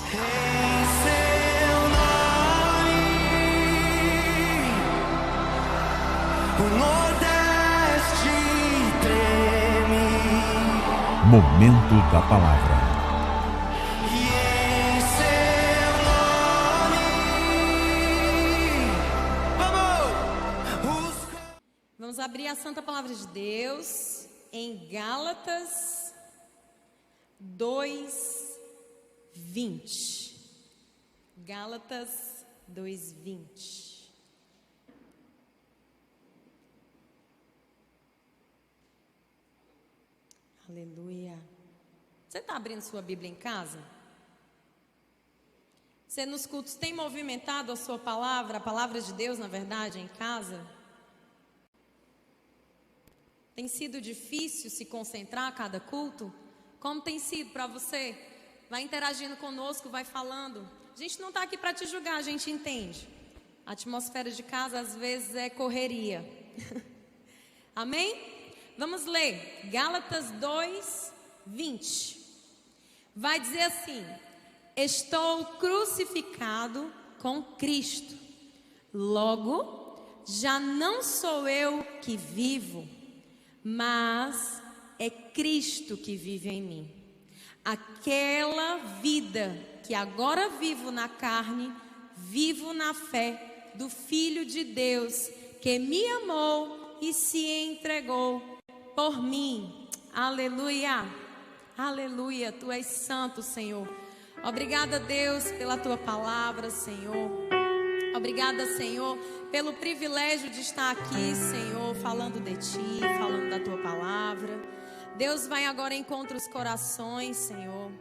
Em seu nome, o Nordeste treme. Momento da Palavra. E em seu nome, Vamos abrir a Santa Palavra de Deus em Gálatas 2:20. Gálatas 2:20. Aleluia. Você está abrindo sua Bíblia em casa? Você nos cultos tem movimentado a sua palavra, a palavra de Deus, na verdade, em casa? Tem sido difícil se concentrar a cada culto? Como tem sido para você? Vai interagindo conosco, vai falando. A gente não está aqui para te julgar, a gente entende. A atmosfera de casa às vezes é correria. Amém? Vamos ler Gálatas 2:20. Vai dizer assim: estou crucificado com Cristo. Logo, já não sou eu que vivo, mas é Cristo que vive em mim. Aquela vida que agora vivo na carne, vivo na fé do Filho de Deus, que me amou e se entregou por mim. Aleluia, aleluia. Tu és santo, Senhor. Obrigada, Deus, pela tua palavra, Senhor. Obrigada, Senhor, pelo privilégio de estar aqui, Senhor, falando de Ti, falando da Tua palavra. Deus, vai agora encontrar os corações, Senhor.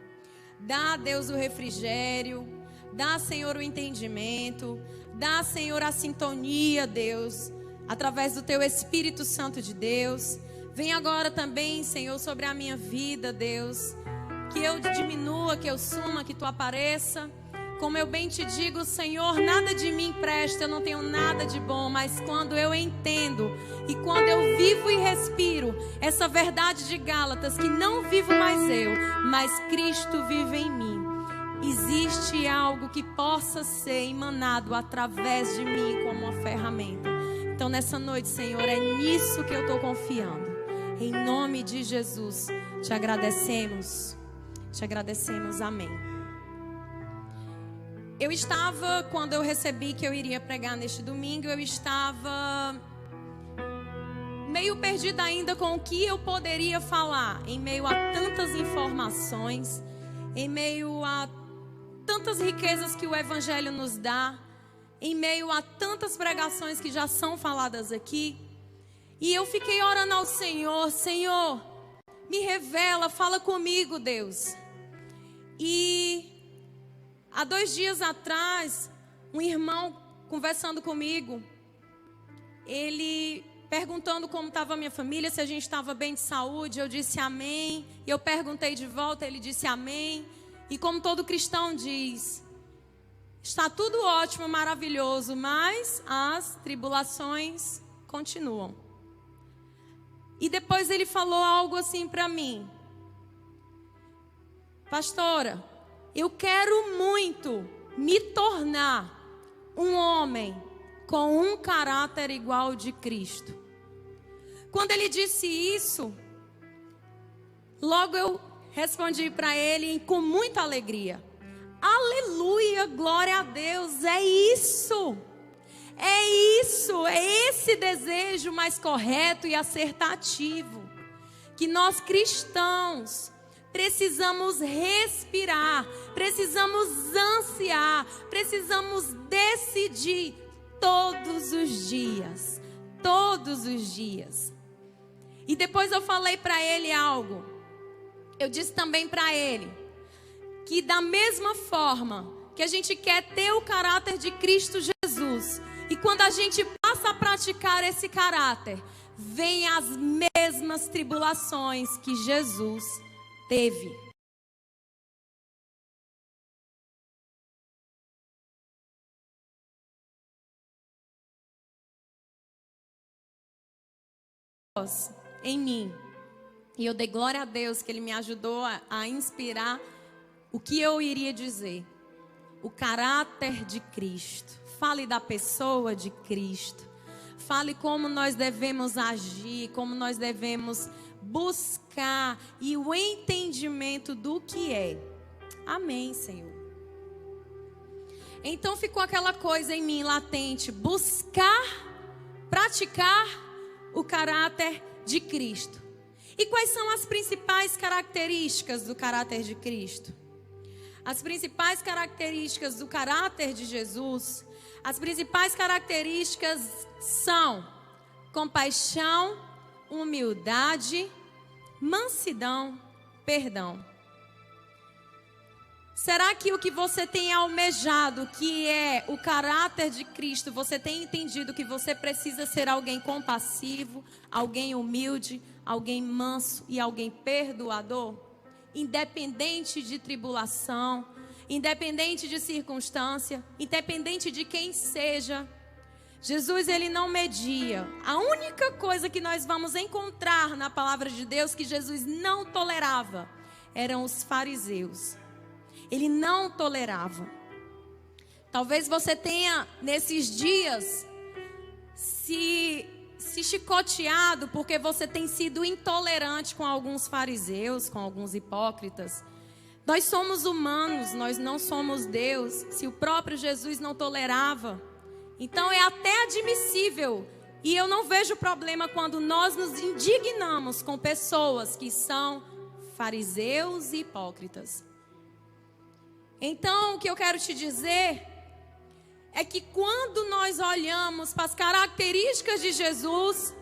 Dá, Deus, o refrigério. Dá, Senhor, o entendimento. Dá, Senhor, a sintonia, Deus, através do Teu Espírito Santo de Deus. Vem agora também, Senhor, sobre a minha vida, Deus. Que eu diminua, que eu suma, que Tu apareça. Como eu bem te digo, Senhor, nada de mim presta, eu não tenho nada de bom, mas quando eu entendo e quando eu vivo e respiro essa verdade de Gálatas, que não vivo mais eu, mas Cristo vive em mim, existe algo que possa ser emanado através de mim como uma ferramenta. Então nessa noite, Senhor, é nisso que eu estou confiando. Em nome de Jesus, te agradecemos, amém. Eu estava, quando eu recebi que eu iria pregar neste domingo, eu estava meio perdida ainda com o que eu poderia falar, em meio a tantas informações, em meio a tantas riquezas que o Evangelho nos dá, em meio a tantas pregações que já são faladas aqui. E eu fiquei orando ao Senhor: Senhor, me revela, fala comigo, Deus. E há 2 dias atrás, um irmão conversando comigo, ele perguntando como estava a minha família, se a gente estava bem de saúde. Eu disse amém. E eu perguntei de volta, ele disse amém. E como todo cristão diz, está tudo ótimo, maravilhoso, mas as tribulações continuam. E depois ele falou algo assim para mim: pastora, eu quero muito me tornar um homem com um caráter igual ao de Cristo. Quando ele disse isso, logo eu respondi para ele com muita alegria: aleluia, glória a Deus, é isso. É isso, é esse desejo mais correto e acertativo que nós cristãos precisamos respirar, precisamos ansiar, precisamos decidir todos os dias, todos os dias. E depois eu falei para ele algo. Eu disse também para ele que da mesma forma que a gente quer ter o caráter de Cristo Jesus, e quando a gente passa a praticar esse caráter, vem as mesmas tribulações que Jesus teve. Em mim. E eu dei glória a Deus que Ele me ajudou a inspirar o que eu iria dizer. o caráter de Cristo. Fale da pessoa de Cristo. Fale como nós devemos agir, como nós devemos buscar e o entendimento do que é. Amém, Senhor. Então ficou aquela coisa em mim latente: buscar, praticar o caráter de Cristo. E quais são as principais características do caráter de Cristo? As principais características do caráter de Jesus, as principais características são compaixão, humildade, mansidão, perdão. Será que o que você tem almejado, que é o caráter de Cristo, você tem entendido que você precisa ser alguém compassivo, alguém humilde, alguém manso e alguém perdoador? Independente de tribulação, independente de circunstância, independente de quem seja, Jesus, ele não media. A única coisa que nós vamos encontrar na palavra de Deus que Jesus não tolerava eram os fariseus. Ele não tolerava. Talvez você tenha, nesses dias, se chicoteado porque você tem sido intolerante com alguns fariseus, com alguns hipócritas. Nós somos humanos, nós não somos Deus. Se o próprio Jesus não tolerava, então é até admissível. E eu não vejo problema quando nós nos indignamos com pessoas que são fariseus e hipócritas. Então, o que eu quero te dizer é que quando nós olhamos para as características de Jesus,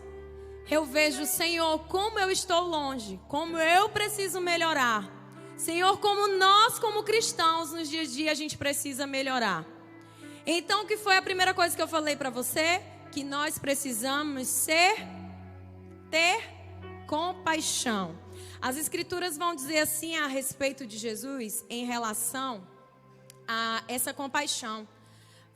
eu vejo, Senhor, como eu estou longe, como eu preciso melhorar. Senhor, como nós, como cristãos, nos dias a dia a gente precisa melhorar. Então, o que foi a primeira coisa que eu falei para você? Que nós precisamos ter compaixão. As escrituras vão dizer assim a respeito de Jesus em relação a essa compaixão.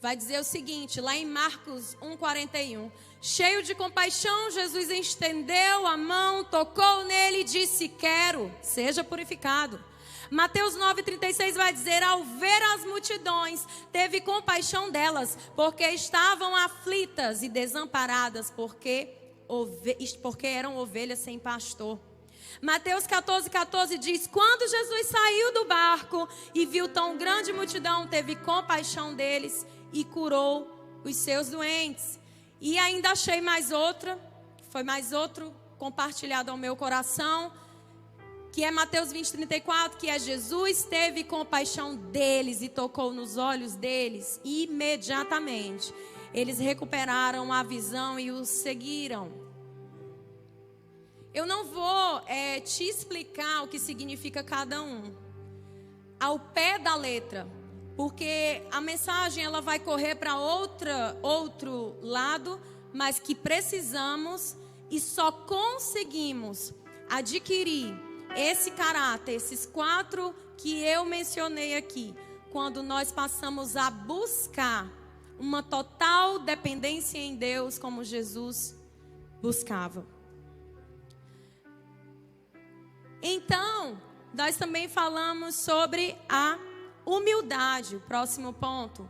Vai dizer o seguinte, lá em Marcos 1,41. Cheio de compaixão, Jesus estendeu a mão, tocou nele e disse: quero, seja purificado. Mateus 9,36 vai dizer: ao ver as multidões, teve compaixão delas, porque estavam aflitas e desamparadas, porque eram ovelhas sem pastor. Mateus 14,14 diz: quando Jesus saiu do barco e viu tão grande multidão, teve compaixão deles e curou os seus doentes. E ainda achei mais outra, foi mais outro compartilhado ao meu coração, que é Mateus 20,34, que é: Jesus teve compaixão deles e tocou nos olhos deles. E imediatamente eles recuperaram a visão e os seguiram. Eu não vou te explicar o que significa cada um ao pé da letra, porque a mensagem ela vai correr para outro lado, mas que precisamos e só conseguimos adquirir esse caráter, esses 4 que eu mencionei aqui, quando nós passamos a buscar uma total dependência em Deus, como Jesus buscava. Então, nós também falamos sobre a humildade, o próximo ponto.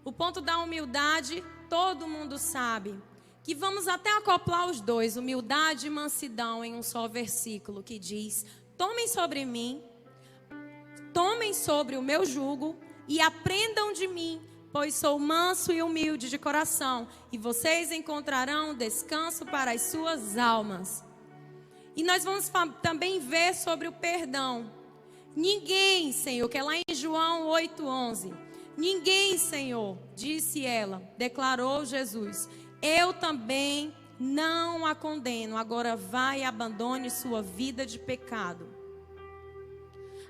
O ponto da humildade, todo mundo sabe. Que vamos até acoplar os dois, humildade e mansidão, em um só versículo, que diz: tomem sobre mim, tomem sobre o meu jugo e aprendam de mim, pois sou manso e humilde de coração, e vocês encontrarão descanso para as suas almas. E nós vamos também ver sobre o perdão. Ninguém, Senhor, que é lá em João 8,11. Ninguém, Senhor, disse ela, declarou Jesus: eu também não a condeno. Agora vai e abandone sua vida de pecado.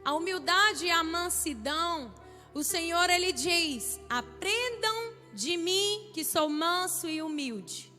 A humildade e a mansidão, o Senhor, Ele diz: aprendam de mim que sou manso e humilde.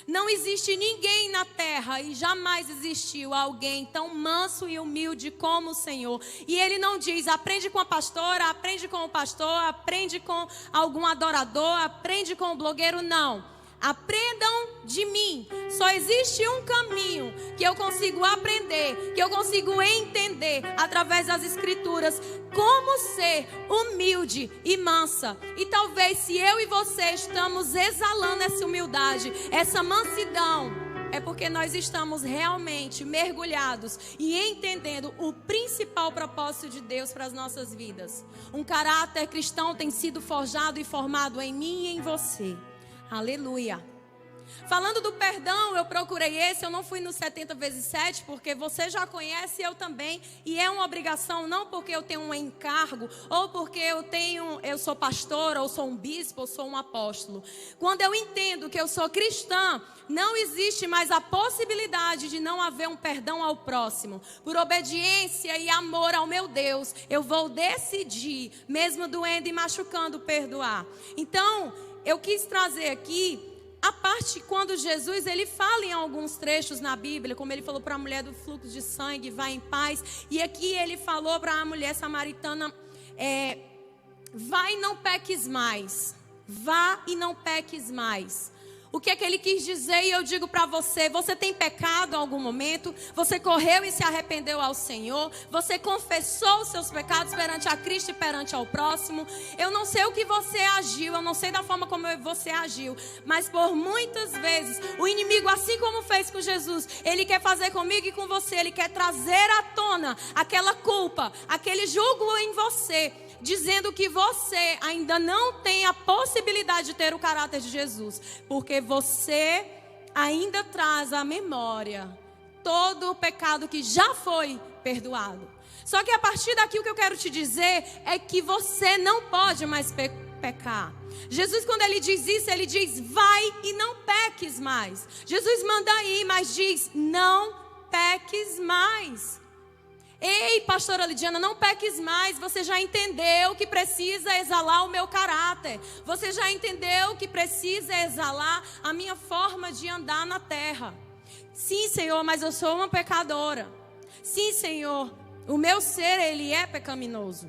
Não existe ninguém na terra e jamais existiu alguém tão manso e humilde como o Senhor. E Ele não diz: aprende com a pastora, aprende com o pastor, aprende com algum adorador, aprende com o blogueiro. Não. Aprendam de mim. Só existe um caminho que eu consigo aprender, que eu consigo entender através das escrituras, como ser humilde humilde e mansa. E talvez se eu e você estamos exalando essa humildade, essa mansidão, é porque nós estamos realmente mergulhados e entendendo o principal propósito de Deus para as nossas vidas. Um caráter cristão tem sido forjado e formado em mim e em você. Aleluia. Falando do perdão, eu procurei esse, eu não fui no 70 vezes 7, porque você já conhece, eu também, e é uma obrigação, não porque eu tenho um encargo, ou porque eu sou pastora, ou sou um bispo, ou sou um apóstolo. Quando eu entendo que eu sou cristã, não existe mais a possibilidade de não haver um perdão ao próximo. Por obediência e amor ao meu Deus, eu vou decidir, mesmo doendo e machucando, perdoar. Então, eu quis trazer aqui a parte quando Jesus, ele fala em alguns trechos na Bíblia, como ele falou para a mulher do fluxo de sangue, vai em paz. E aqui ele falou para a mulher samaritana, vai e não peques mais. Vá e não peques mais. O que é que ele quis dizer? E eu digo para você, você tem pecado em algum momento? Você correu e se arrependeu ao Senhor? Você confessou os seus pecados perante a Cristo e perante ao próximo? Eu não sei o que você agiu, eu não sei da forma como você agiu, mas por muitas vezes o inimigo, assim como fez com Jesus, ele quer fazer comigo e com você. Ele quer trazer à tona aquela culpa, aquele jugo em você, dizendo que você ainda não tem a possibilidade de ter o caráter de Jesus, porque você ainda traz à memória todo o pecado que já foi perdoado. Só que a partir daqui o que eu quero te dizer é que você não pode mais pecar. Jesus, quando ele diz isso, ele diz, vai e não peques mais. Jesus manda ir, mas diz, não peques mais. Ei, pastora Lidiana, não peques mais. Você já entendeu que precisa exalar o meu caráter. Você já entendeu que precisa exalar a minha forma de andar na terra. Sim, Senhor, mas eu sou uma pecadora. Sim, Senhor, o meu ser, ele é pecaminoso.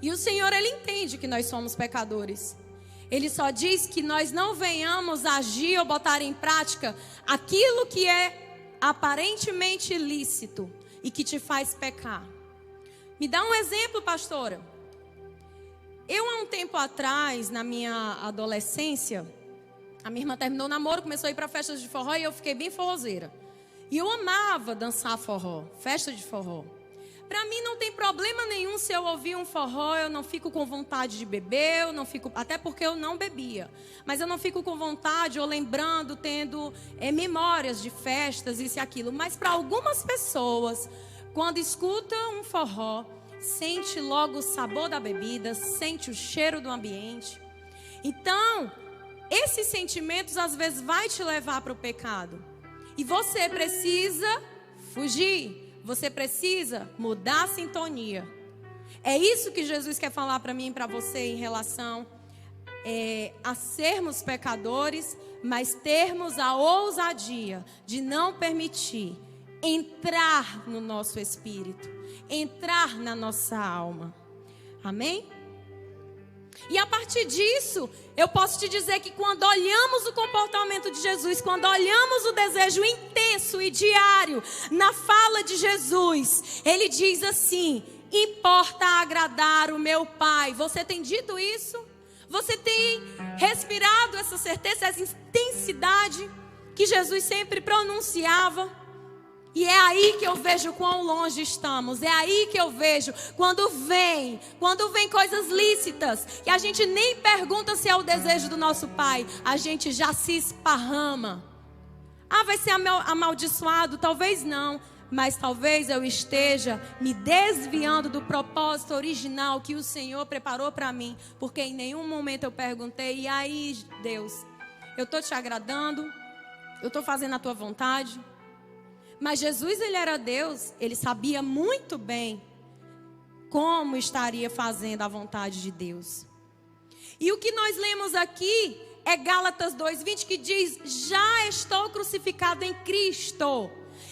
E o Senhor, ele entende que nós somos pecadores. Ele só diz que nós não venhamos agir ou botar em prática aquilo que é aparentemente ilícito e que te faz pecar. Me dá um exemplo, pastora. Eu, há um tempo atrás, na minha adolescência, a minha irmã terminou o namoro, começou a ir para festas de forró e eu fiquei bem forrozeira. E eu amava dançar forró, festa de forró. Para mim não tem problema nenhum se eu ouvir um forró, eu não fico com vontade de beber, eu não fico, até porque eu não bebia. Mas eu não fico com vontade ou lembrando, tendo memórias de festas, isso e aquilo. Mas para algumas pessoas, quando escuta um forró, sente logo o sabor da bebida, sente o cheiro do ambiente. Então, esses sentimentos às vezes vai te levar para o pecado. E você precisa fugir. Você precisa mudar a sintonia. É isso que Jesus quer falar para mim e para você em relação a sermos pecadores, mas termos a ousadia de não permitir entrar no nosso espírito, entrar na nossa alma. Amém? E a partir disso, eu posso te dizer que quando olhamos o comportamento de Jesus, quando olhamos o desejo intenso e diário na fala de Jesus, ele diz assim: importa agradar o meu Pai. Você tem dito isso? Você tem respirado essa certeza, essa intensidade que Jesus sempre pronunciava? E é aí que eu vejo quão longe estamos. É aí que eu vejo quando vem coisas lícitas e a gente nem pergunta se é o desejo do nosso Pai, a gente já se esparrama. Ah, vai ser amaldiçoado? Talvez não, mas talvez eu esteja me desviando do propósito original que o Senhor preparou para mim, porque em nenhum momento eu perguntei: e aí, Deus, eu estou te agradando? Eu estou fazendo a tua vontade? Mas Jesus, ele era Deus, ele sabia muito bem como estaria fazendo a vontade de Deus. E o que nós lemos aqui é Gálatas 2:20, que diz: já estou crucificado em Cristo.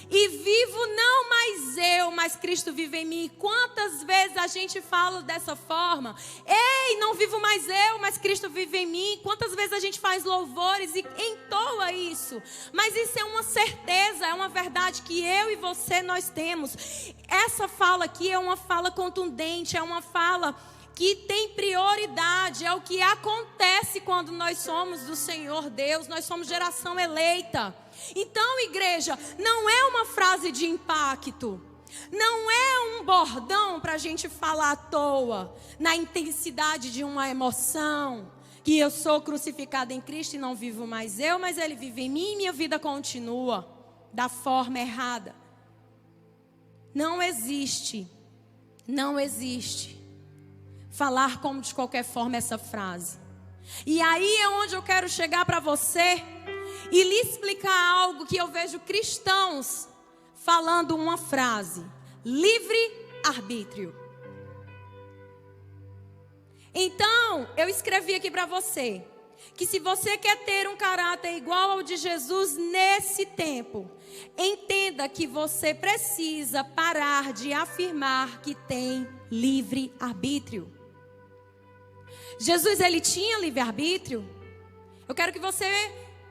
E vivo não mais eu, mas Cristo vive em mim. Quantas vezes a gente fala dessa forma? Ei, não vivo mais eu, mas Cristo vive em mim. Quantas vezes a gente faz louvores e entoa isso? Mas isso é uma certeza, é uma verdade que eu e você nós temos. Essa fala aqui é uma fala contundente, é uma fala que tem prioridade, é o que acontece quando nós somos do Senhor Deus, nós somos geração eleita. Então, igreja, não é uma frase de impacto, não é um bordão para a gente falar à toa, na intensidade de uma emoção, que eu sou crucificado em Cristo e não vivo mais eu, mas Ele vive em mim e minha vida continua da forma errada. Não existe falar como de qualquer forma essa frase. E aí é onde eu quero chegar para você e lhe explicar algo que eu vejo cristãos falando uma frase: livre-arbítrio. Então, eu escrevi aqui para você que se você quer ter um caráter igual ao de Jesus nesse tempo, entenda que você precisa parar de afirmar que tem livre-arbítrio. Jesus, ele tinha livre-arbítrio? Eu quero que você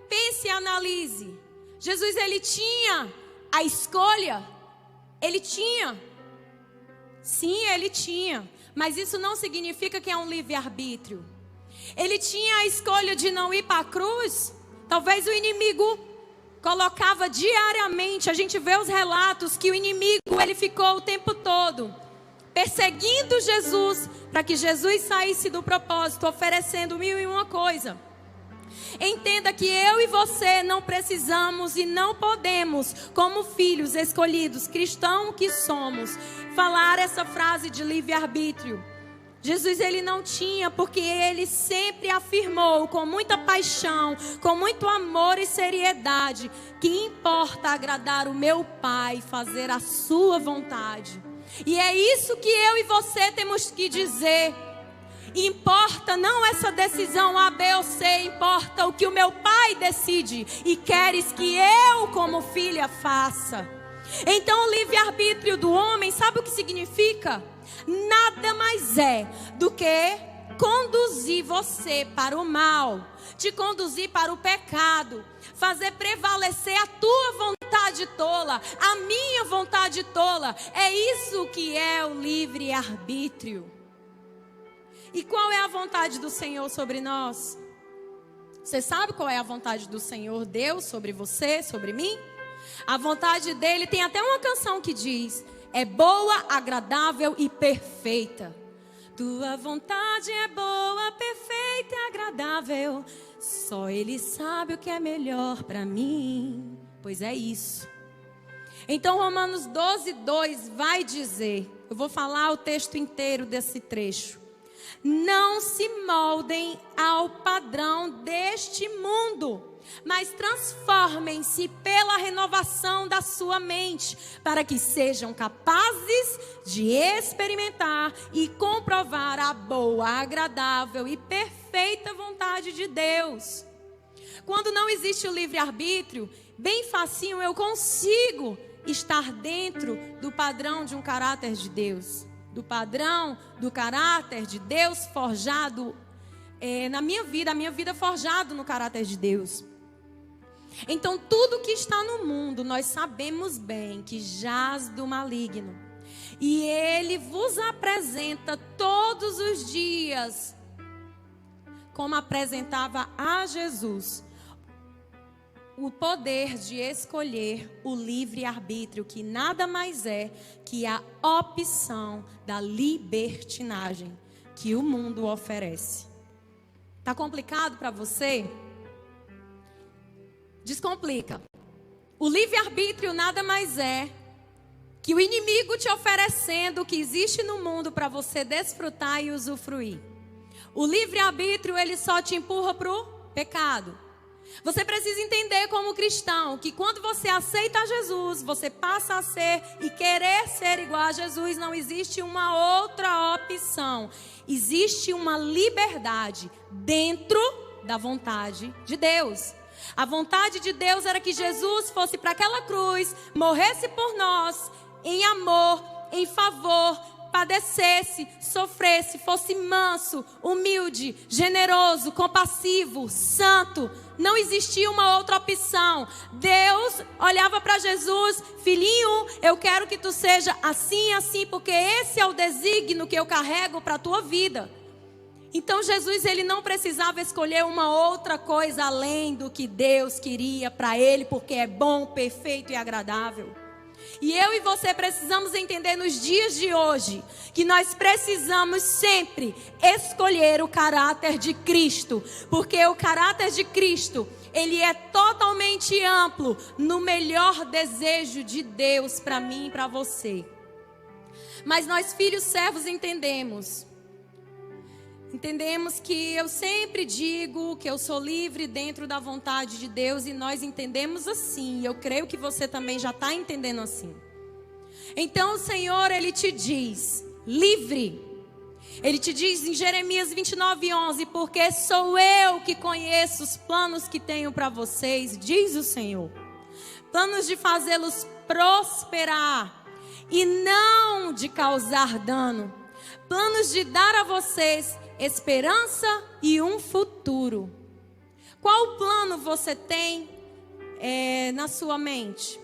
pense e analise. Jesus, ele tinha a escolha? Ele tinha. Sim, ele tinha. Mas isso não significa que é um livre-arbítrio. Ele tinha a escolha de não ir para a cruz? Talvez o inimigo colocava diariamente. A gente vê os relatos que o inimigo, ele ficou o tempo todo perseguindo Jesus, para que Jesus saísse do propósito, oferecendo 1001 coisa. Entenda que eu e você não precisamos e não podemos, como filhos escolhidos, cristãos que somos, falar essa frase de livre-arbítrio. Jesus, ele não tinha, porque ele sempre afirmou com muita paixão, com muito amor e seriedade, que importa agradar o meu Pai, fazer a sua vontade. E é isso que eu e você temos que dizer. Importa não essa decisão A, B ou C, importa o que o meu Pai decide e queres que eu como filha faça. Então o livre-arbítrio do homem, sabe o que significa? Nada mais é do que conduzir você para o mal, te conduzir para o pecado, fazer prevalecer a tua vontade tola, a minha vontade tola. É isso que é o livre-arbítrio. E qual é a vontade do Senhor sobre nós? Você sabe qual é a vontade do Senhor Deus sobre você, sobre mim? A vontade dele, tem até uma canção que diz: é boa, agradável e perfeita. Tua vontade é boa, perfeita e agradável. Só Ele sabe o que é melhor para mim. Pois é isso. Então Romanos 12:2 vai dizer, eu vou falar o texto inteiro desse trecho: não se moldem ao padrão deste mundo, mas transformem-se pela renovação da sua mente, para que sejam capazes de experimentar e comprovar a boa, agradável e perfeita vontade de Deus. Quando não existe o livre-arbítrio, bem facinho eu consigo estar dentro do padrão de um caráter de Deus, do padrão do caráter de Deus forjado na minha vida, a minha vida forjado no caráter de Deus. Então tudo que está no mundo, nós sabemos bem que jaz do maligno. E ele vos apresenta todos os dias, como apresentava a Jesus, o poder de escolher o livre-arbítrio, que nada mais é que a opção da libertinagem que o mundo oferece. Tá complicado para você? Descomplica. O livre-arbítrio nada mais é que o inimigo te oferecendo o que existe no mundo para você desfrutar e usufruir. O livre-arbítrio, ele só te empurra para o pecado. Você precisa entender como cristão que quando você aceita Jesus, você passa a ser e querer ser igual a Jesus. Não existe uma outra opção. Existe uma liberdade dentro da vontade de Deus. A vontade de Deus era que Jesus fosse para aquela cruz, morresse por nós, em amor, em favor, padecesse, sofresse, fosse manso, humilde, generoso, compassivo, santo. Não existia uma outra opção. Deus olhava para Jesus: filhinho, eu quero que tu seja assim, assim, porque esse é o desígnio que eu carrego para a tua vida. Então Jesus, ele não precisava escolher uma outra coisa além do que Deus queria para ele, porque é bom, perfeito e agradável. E eu e você precisamos entender nos dias de hoje que nós precisamos sempre escolher o caráter de Cristo, porque o caráter de Cristo, ele é totalmente amplo no melhor desejo de Deus para mim e para você. Mas nós, filhos servos, entendemos que eu sempre digo que eu sou livre dentro da vontade de Deus, e nós entendemos assim. Eu creio que você também já está entendendo assim. Então o Senhor, ele te diz, livre. Ele te diz em Jeremias 29:11, porque sou eu que conheço os planos que tenho para vocês, diz o Senhor. Planos de fazê-los prosperar e não de causar dano. Planos de dar a vocês esperança e um futuro. Qual plano você tem na sua mente?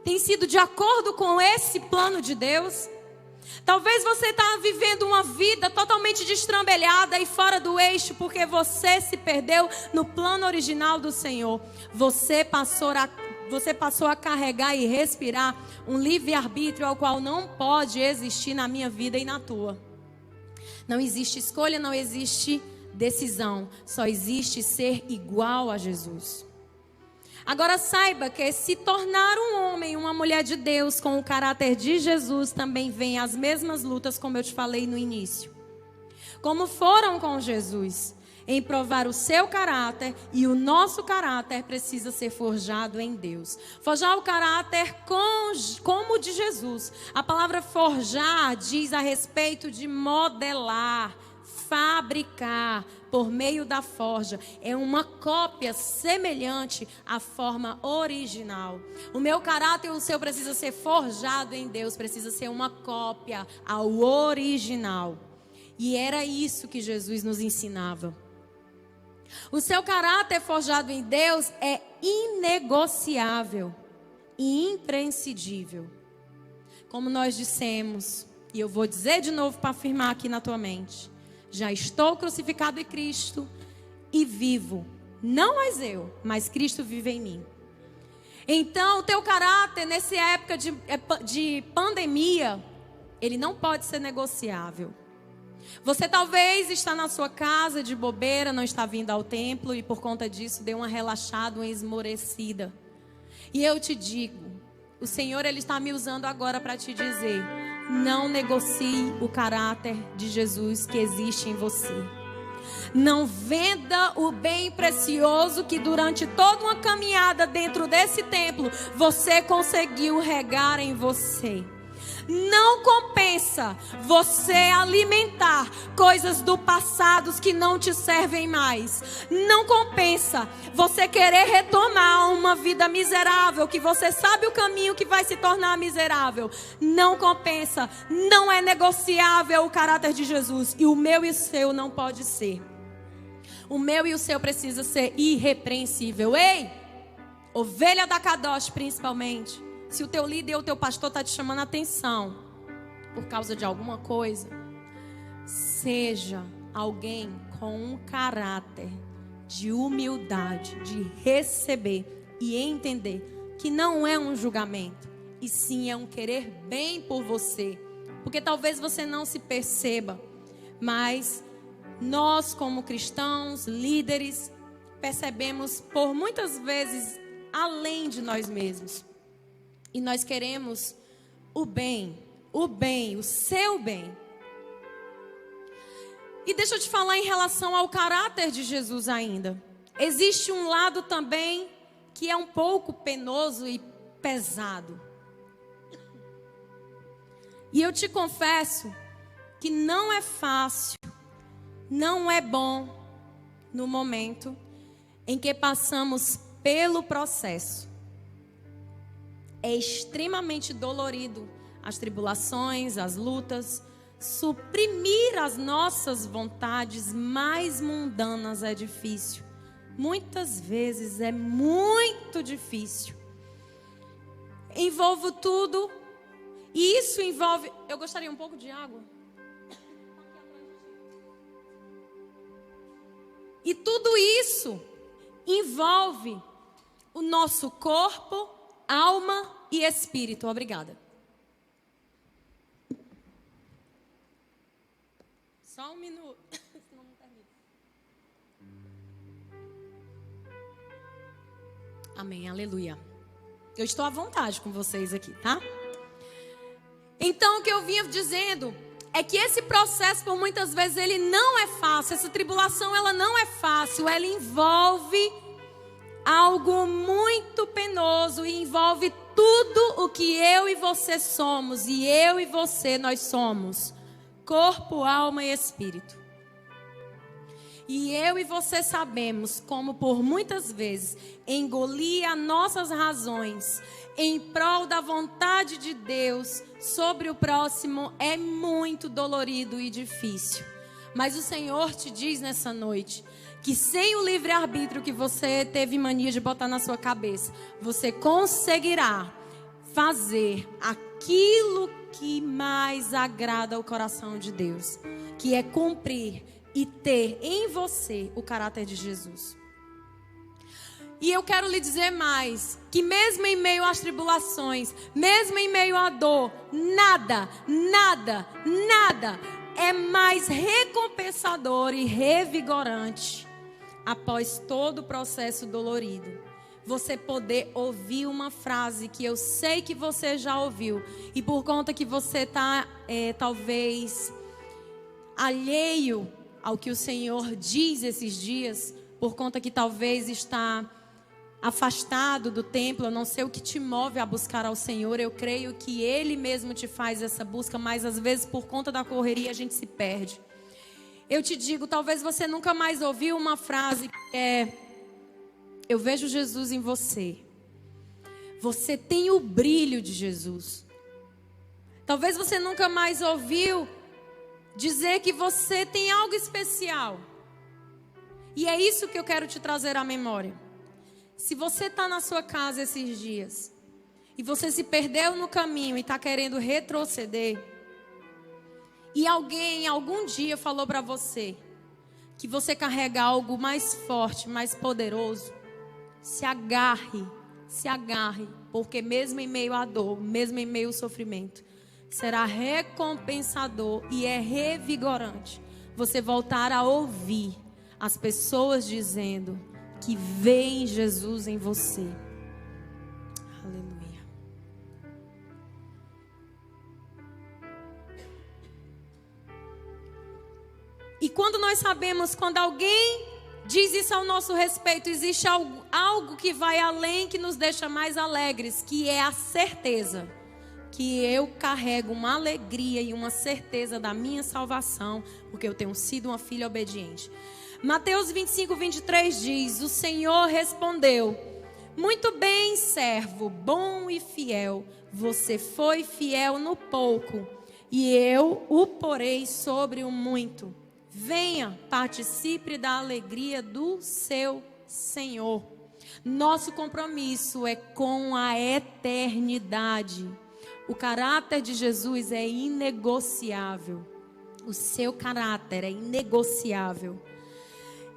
Tem sido de acordo com esse plano de Deus? Talvez você está vivendo uma vida totalmente destrambelhada e fora do eixo, porque você se perdeu no plano original do Senhor. Você passou a carregar e respirar um livre-arbítrio ao qual não pode existir na minha vida e na tua. Não existe escolha, não existe decisão. Só existe ser igual a Jesus. Agora saiba que se tornar um homem, uma mulher de Deus com o caráter de Jesus, também vem as mesmas lutas, como eu te falei no início. Como foram com Jesus, em provar o seu caráter, e o nosso caráter precisa ser forjado em Deus. Forjar o caráter como o de Jesus. A palavra forjar diz a respeito de modelar, fabricar por meio da forja. É uma cópia semelhante à forma original. O meu caráter e o seu precisa ser forjado em Deus, precisa ser uma cópia ao original. E era isso que Jesus nos ensinava. O seu caráter forjado em Deus é inegociável e imprescindível. Como nós dissemos, e eu vou dizer de novo para afirmar aqui na tua mente: já estou crucificado em Cristo e vivo. Não mais eu, mas Cristo vive em mim. Então, o teu caráter nessa época de pandemia, ele não pode ser negociável. Você talvez está na sua casa de bobeira, não está vindo ao templo e por conta disso deu uma relaxada, uma esmorecida. E eu te digo, o Senhor, ele está me usando agora para te dizer: não negocie o caráter de Jesus que existe em você. Não venda o bem precioso que durante toda uma caminhada dentro desse templo você conseguiu regar em você. Não compensa você alimentar coisas do passado que não te servem mais. Não compensa você querer retomar uma vida miserável, que você sabe o caminho que vai se tornar miserável. Não compensa. Não é negociável o caráter de Jesus. E o meu e o seu não pode ser. O meu e o seu precisa ser irrepreensível. Ei, ovelha da Kadosh principalmente. Se o teu líder ou o teu pastor está te chamando a atenção por causa de alguma coisa, seja alguém com um caráter de humildade, de receber e entender que não é um julgamento, e sim é um querer bem por você. Porque talvez você não se perceba, mas nós como cristãos, líderes, percebemos por muitas vezes além de nós mesmos. E nós queremos o bem, o seu bem. E deixa eu te falar em relação ao caráter de Jesus ainda. Existe um lado também que é um pouco penoso e pesado. E eu te confesso que não é fácil, não é bom no momento em que passamos pelo processo. É extremamente dolorido as tribulações, as lutas. Suprimir as nossas vontades mais mundanas é difícil. Muitas vezes é muito difícil. Envolve tudo. E isso envolve... Eu gostaria um pouco de água. E tudo isso envolve o nosso corpo, alma e espírito. Obrigada. Só um minuto. Senão não termina. Amém, aleluia. Eu estou à vontade com vocês aqui, tá? Então, o que eu vinha dizendo é que esse processo, por muitas vezes, ele não é fácil. Essa tribulação, ela não é fácil. Ela envolve algo muito penoso e envolve tudo o que eu e você somos. E eu e você, nós somos corpo, alma e espírito. E eu e você sabemos como por muitas vezes engolir as nossas razões em prol da vontade de Deus sobre o próximo é muito dolorido e difícil. Mas o Senhor te diz nessa noite que sem o livre-arbítrio que você teve mania de botar na sua cabeça, você conseguirá fazer aquilo que mais agrada ao coração de Deus, que é cumprir e ter em você o caráter de Jesus. E eu quero lhe dizer mais, que mesmo em meio às tribulações, mesmo em meio à dor, nada é mais recompensador e revigorante após todo o processo dolorido. Você poder ouvir uma frase que eu sei que você já ouviu, e por conta que você está talvez alheio ao que o Senhor diz esses dias, por conta que talvez está afastado do templo, eu não sei o que te move a buscar ao Senhor, eu creio que Ele mesmo te faz essa busca, mas às vezes por conta da correria a gente se perde. Eu te digo, talvez você nunca mais ouviu uma frase que é: eu vejo Jesus em você. Você tem o brilho de Jesus. Talvez você nunca mais ouviu dizer que você tem algo especial. E é isso que eu quero te trazer à memória. Se você está na sua casa esses dias e você se perdeu no caminho e está querendo retroceder, e alguém algum dia falou para você que você carrega algo mais forte, mais poderoso, se agarre, porque mesmo em meio à dor, mesmo em meio ao sofrimento, será recompensador e é revigorante você voltar a ouvir as pessoas dizendo que veem Jesus em você. Aleluia. E quando nós sabemos, quando alguém diz isso ao nosso respeito, existe algo que vai além, que nos deixa mais alegres, que é a certeza que eu carrego uma alegria e uma certeza da minha salvação, porque eu tenho sido uma filha obediente. Mateus 25:23 diz: o Senhor respondeu: muito bem, servo, bom e fiel, você foi fiel no pouco, e eu o porei sobre o muito. Venha, participe da alegria do seu Senhor. Nosso compromisso é com a eternidade. O caráter de Jesus é inegociável. O seu caráter é inegociável.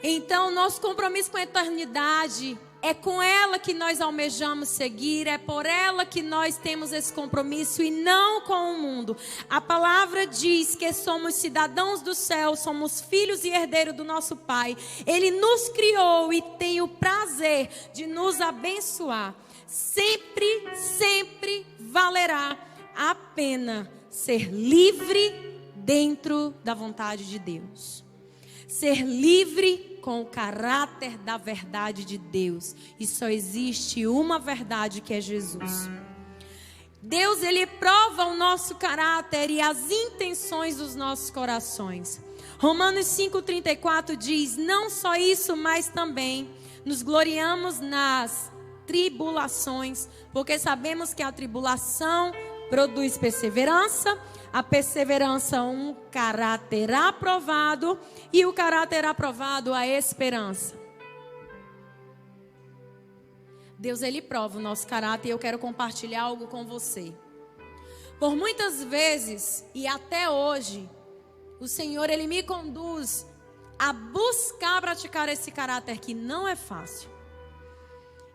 Então, nosso compromisso com a eternidade é com ela que nós almejamos seguir, é por ela que nós temos esse compromisso e não com o mundo. A palavra diz que somos cidadãos do céu, somos filhos e herdeiros do nosso Pai. Ele nos criou e tem o prazer de nos abençoar. Sempre valerá a pena ser livre dentro da vontade de Deus. Ser livre com o caráter da verdade de Deus. E só existe uma verdade, que é Jesus. Deus, Ele prova o nosso caráter e as intenções dos nossos corações. Romanos 5:34 diz: não só isso, mas também Nos gloriamos nas tribulações, porque sabemos que a tribulação produz perseverança, a perseverança um caráter aprovado, e o caráter aprovado a esperança. Deus, Ele prova o nosso caráter, e eu quero compartilhar algo com você. Por muitas vezes, e até hoje, o Senhor, Ele me conduz a buscar praticar esse caráter que não é fácil.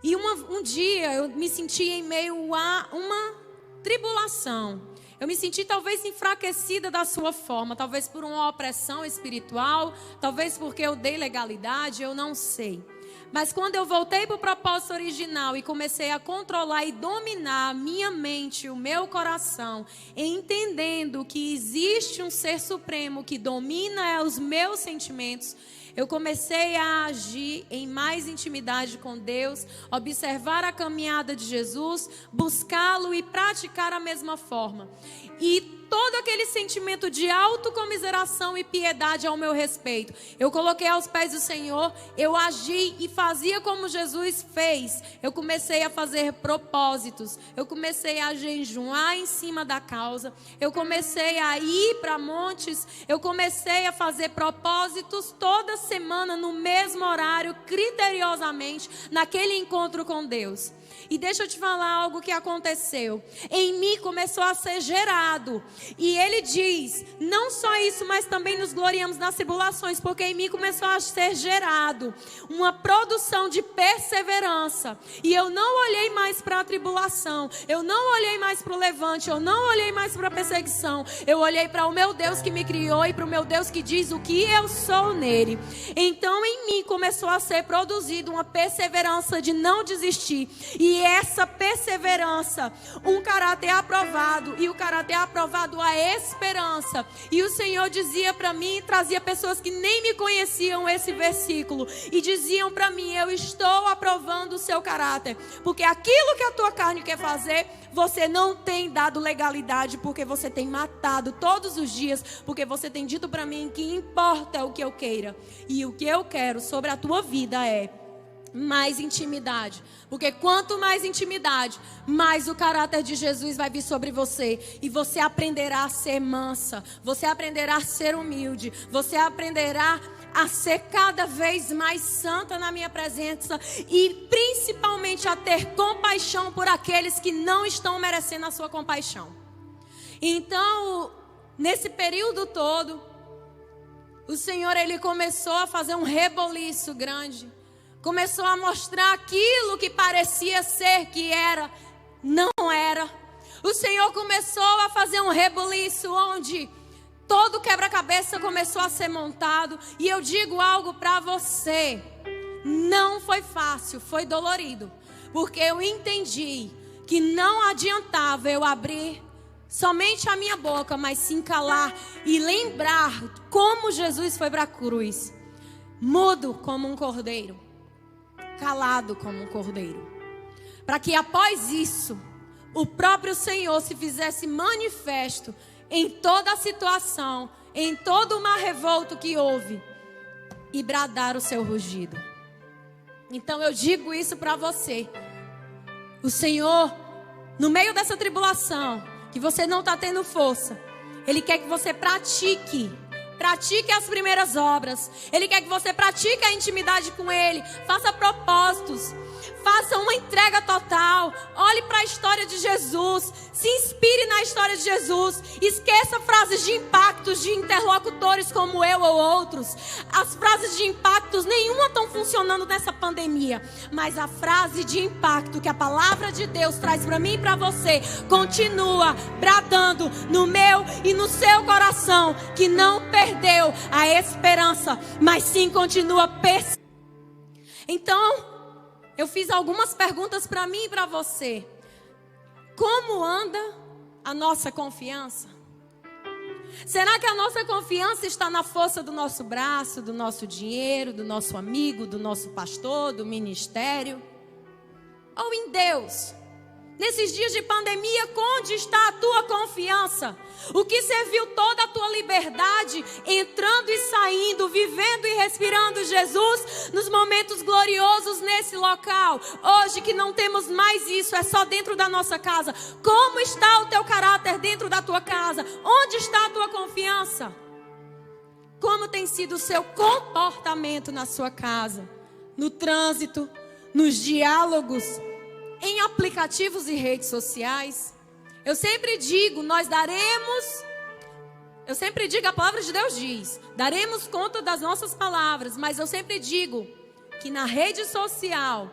E um dia eu me senti em meio a uma tribulação. Eu me senti talvez enfraquecida da sua forma, talvez por uma opressão espiritual, talvez porque eu dei legalidade, eu não sei. Mas quando eu voltei para o propósito original e comecei a controlar e dominar a minha mente, o meu coração, entendendo que existe um ser supremo que domina os meus sentimentos, eu comecei a agir em mais intimidade com Deus, observar a caminhada de Jesus, buscá-lo e praticar a mesma forma. E todo aquele sentimento de autocomiseração e piedade ao meu respeito, eu coloquei aos pés do Senhor, eu agi e fazia como Jesus fez. Eu comecei a fazer propósitos, eu comecei a jejuar em cima da causa, eu comecei a ir para montes, eu comecei a fazer propósitos toda semana no mesmo horário, criteriosamente, naquele encontro com Deus. E deixa eu te falar algo que aconteceu. Em mim começou a ser gerado. E ele diz, não só isso, mas também nos gloriamos nas tribulações, porque em mim começou a ser gerado uma produção de perseverança. E eu não olhei mais para a tribulação, eu não olhei mais para o levante, eu não olhei mais para a perseguição. Eu olhei para o meu Deus que me criou e para o meu Deus que diz o que eu sou nele. Então em mim começou a ser produzida uma perseverança de não desistir. E essa perseverança, um caráter aprovado, e o caráter aprovado a esperança. E o Senhor dizia para mim, trazia pessoas que nem me conheciam esse versículo, e diziam para mim, eu estou aprovando o seu caráter, porque aquilo que a tua carne quer fazer, você não tem dado legalidade, porque você tem matado todos os dias, porque você tem dito para mim que importa o que eu queira, e o que eu quero sobre a tua vida é mais intimidade, porque quanto mais intimidade, mais o caráter de Jesus vai vir sobre você, e você aprenderá a ser mansa, você aprenderá a ser humilde, você aprenderá a ser cada vez mais santa na minha presença, e principalmente a ter compaixão por aqueles que não estão merecendo a sua compaixão. Então, nesse período todo, o Senhor, Ele começou a fazer um reboliço grande. Começou a mostrar aquilo que parecia ser que era, não era. O Senhor começou a fazer um rebuliço onde todo quebra-cabeça começou a ser montado. E eu digo algo para você, não foi fácil, foi dolorido. Porque eu entendi que não adiantava eu abrir somente a minha boca, mas sim calar e lembrar como Jesus foi para a cruz. Mudo como um cordeiro, calado como um cordeiro, para que após isso o próprio Senhor se fizesse manifesto em toda a situação, em todo o mar revolto que houve, e bradar o seu rugido. Então eu digo isso para você, o Senhor, no meio dessa tribulação, que você não está tendo força, Ele quer que você pratique as primeiras obras. Ele quer que você pratique a intimidade com Ele. Faça propósitos. Faça uma entrega total. Olhe para a história de Jesus. Se inspire na história de Jesus. Esqueça frases de impactos de interlocutores como eu ou outros. As frases de impactos, nenhuma estão funcionando nessa pandemia. Mas a frase de impacto que a palavra de Deus traz para mim e para você continua bradando no meu e no seu coração, que não perdeu a esperança, mas sim continua perseverando. Então, eu fiz algumas perguntas para mim e para você. Como anda a nossa confiança? Será que a nossa confiança está na força do nosso braço, do nosso dinheiro, do nosso amigo, do nosso pastor, do ministério? Ou em Deus? Nesses dias de pandemia, onde está a tua confiança? O que serviu toda a tua liberdade, entrando e saindo, vivendo e respirando Jesus, nos momentos gloriosos nesse local. Hoje que não temos mais isso, é só dentro da nossa casa. Como está o teu caráter dentro da tua casa? Onde está a tua confiança? Como tem sido o seu comportamento na sua casa? No trânsito, nos diálogos, em aplicativos e redes sociais. Eu sempre digo, a palavra de Deus diz, daremos conta das nossas palavras, mas eu sempre digo que na rede social,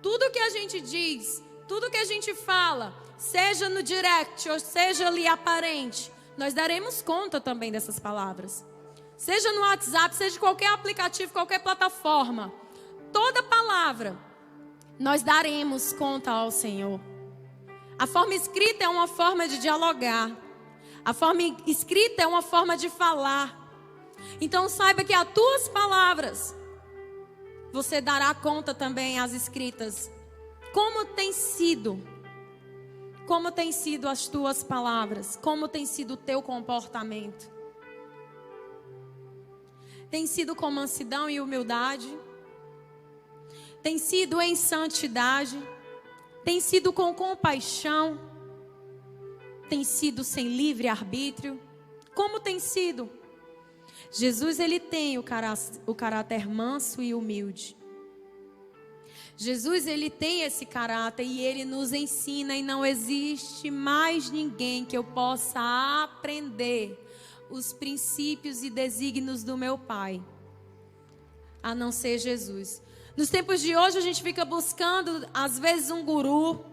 tudo que a gente diz, tudo que a gente fala, seja no direct ou seja ali aparente, nós daremos conta também dessas palavras. Seja no WhatsApp, seja em qualquer aplicativo, qualquer plataforma, toda palavra, nós daremos conta ao Senhor. A forma escrita é uma forma de dialogar. A forma escrita é uma forma de falar. Então saiba que as tuas palavras, você dará conta também às escritas. Como tem sido? Como tem sido as tuas palavras? Como tem sido o teu comportamento? Tem sido com mansidão e humildade? Tem sido em santidade? Tem sido com compaixão? Tem sido sem livre arbítrio? Como tem sido? Jesus, ele tem o caráter manso e humilde. Jesus, ele tem esse caráter e ele nos ensina, e não existe mais ninguém que eu possa aprender os princípios e desígnios do meu Pai, a não ser Jesus. Nos tempos de hoje a gente fica buscando, às vezes, um guru,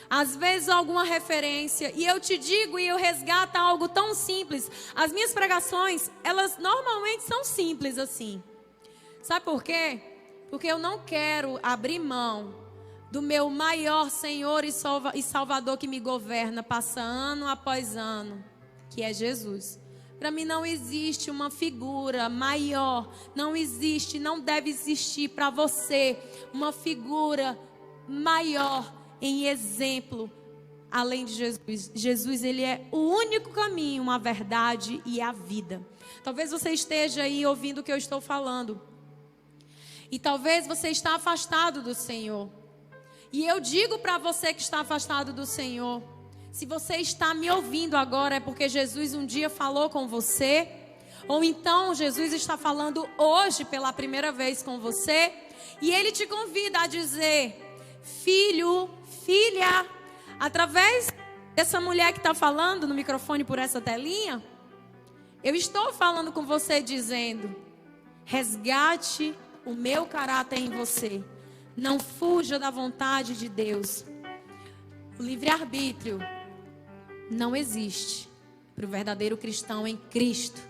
às vezes alguma referência. E eu te digo, e eu resgato algo tão simples. As minhas pregações, elas normalmente são simples assim. Sabe por quê? Porque eu não quero abrir mão do meu maior Senhor e Salvador que me governa, passa ano após ano, que é Jesus. Para mim não existe uma figura maior, não existe, não deve existir para você uma figura maior em exemplo, além de Jesus. Jesus, ele é o único caminho, a verdade e a vida. Talvez você esteja aí ouvindo o que eu estou falando. E talvez você está afastado do Senhor. E eu digo para você que está afastado do Senhor, se você está me ouvindo agora é porque Jesus um dia falou com você, ou então Jesus está falando hoje pela primeira vez com você, e Ele te convida a dizer: filho, filha, através dessa mulher que está falando no microfone por essa telinha, eu estou falando com você dizendo: resgate o meu caráter em você, não fuja da vontade de Deus. O livre-arbítrio não existe para o verdadeiro cristão em Cristo.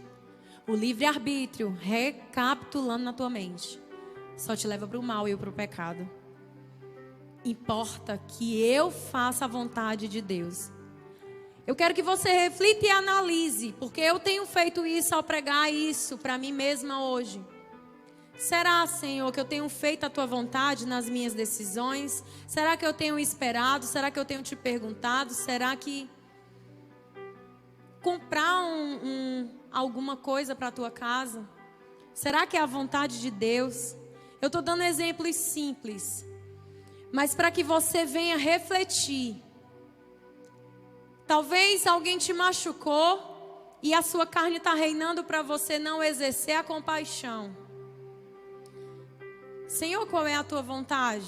O livre-arbítrio, recapitulando na tua mente, só te leva para o mal e para o pecado. Importa que eu faça a vontade de Deus. Eu quero que você reflita e analise, porque eu tenho feito isso ao pregar isso para mim mesma hoje. Será, Senhor, que eu tenho feito a tua vontade nas minhas decisões? Será que eu tenho esperado? Será que eu tenho te perguntado? Será que comprar alguma coisa para a tua casa? Será que é a vontade de Deus? Eu estou dando exemplos simples, mas para que você venha refletir. Talvez alguém te machucou e a sua carne está reinando para você não exercer a compaixão. Senhor, qual é a tua vontade?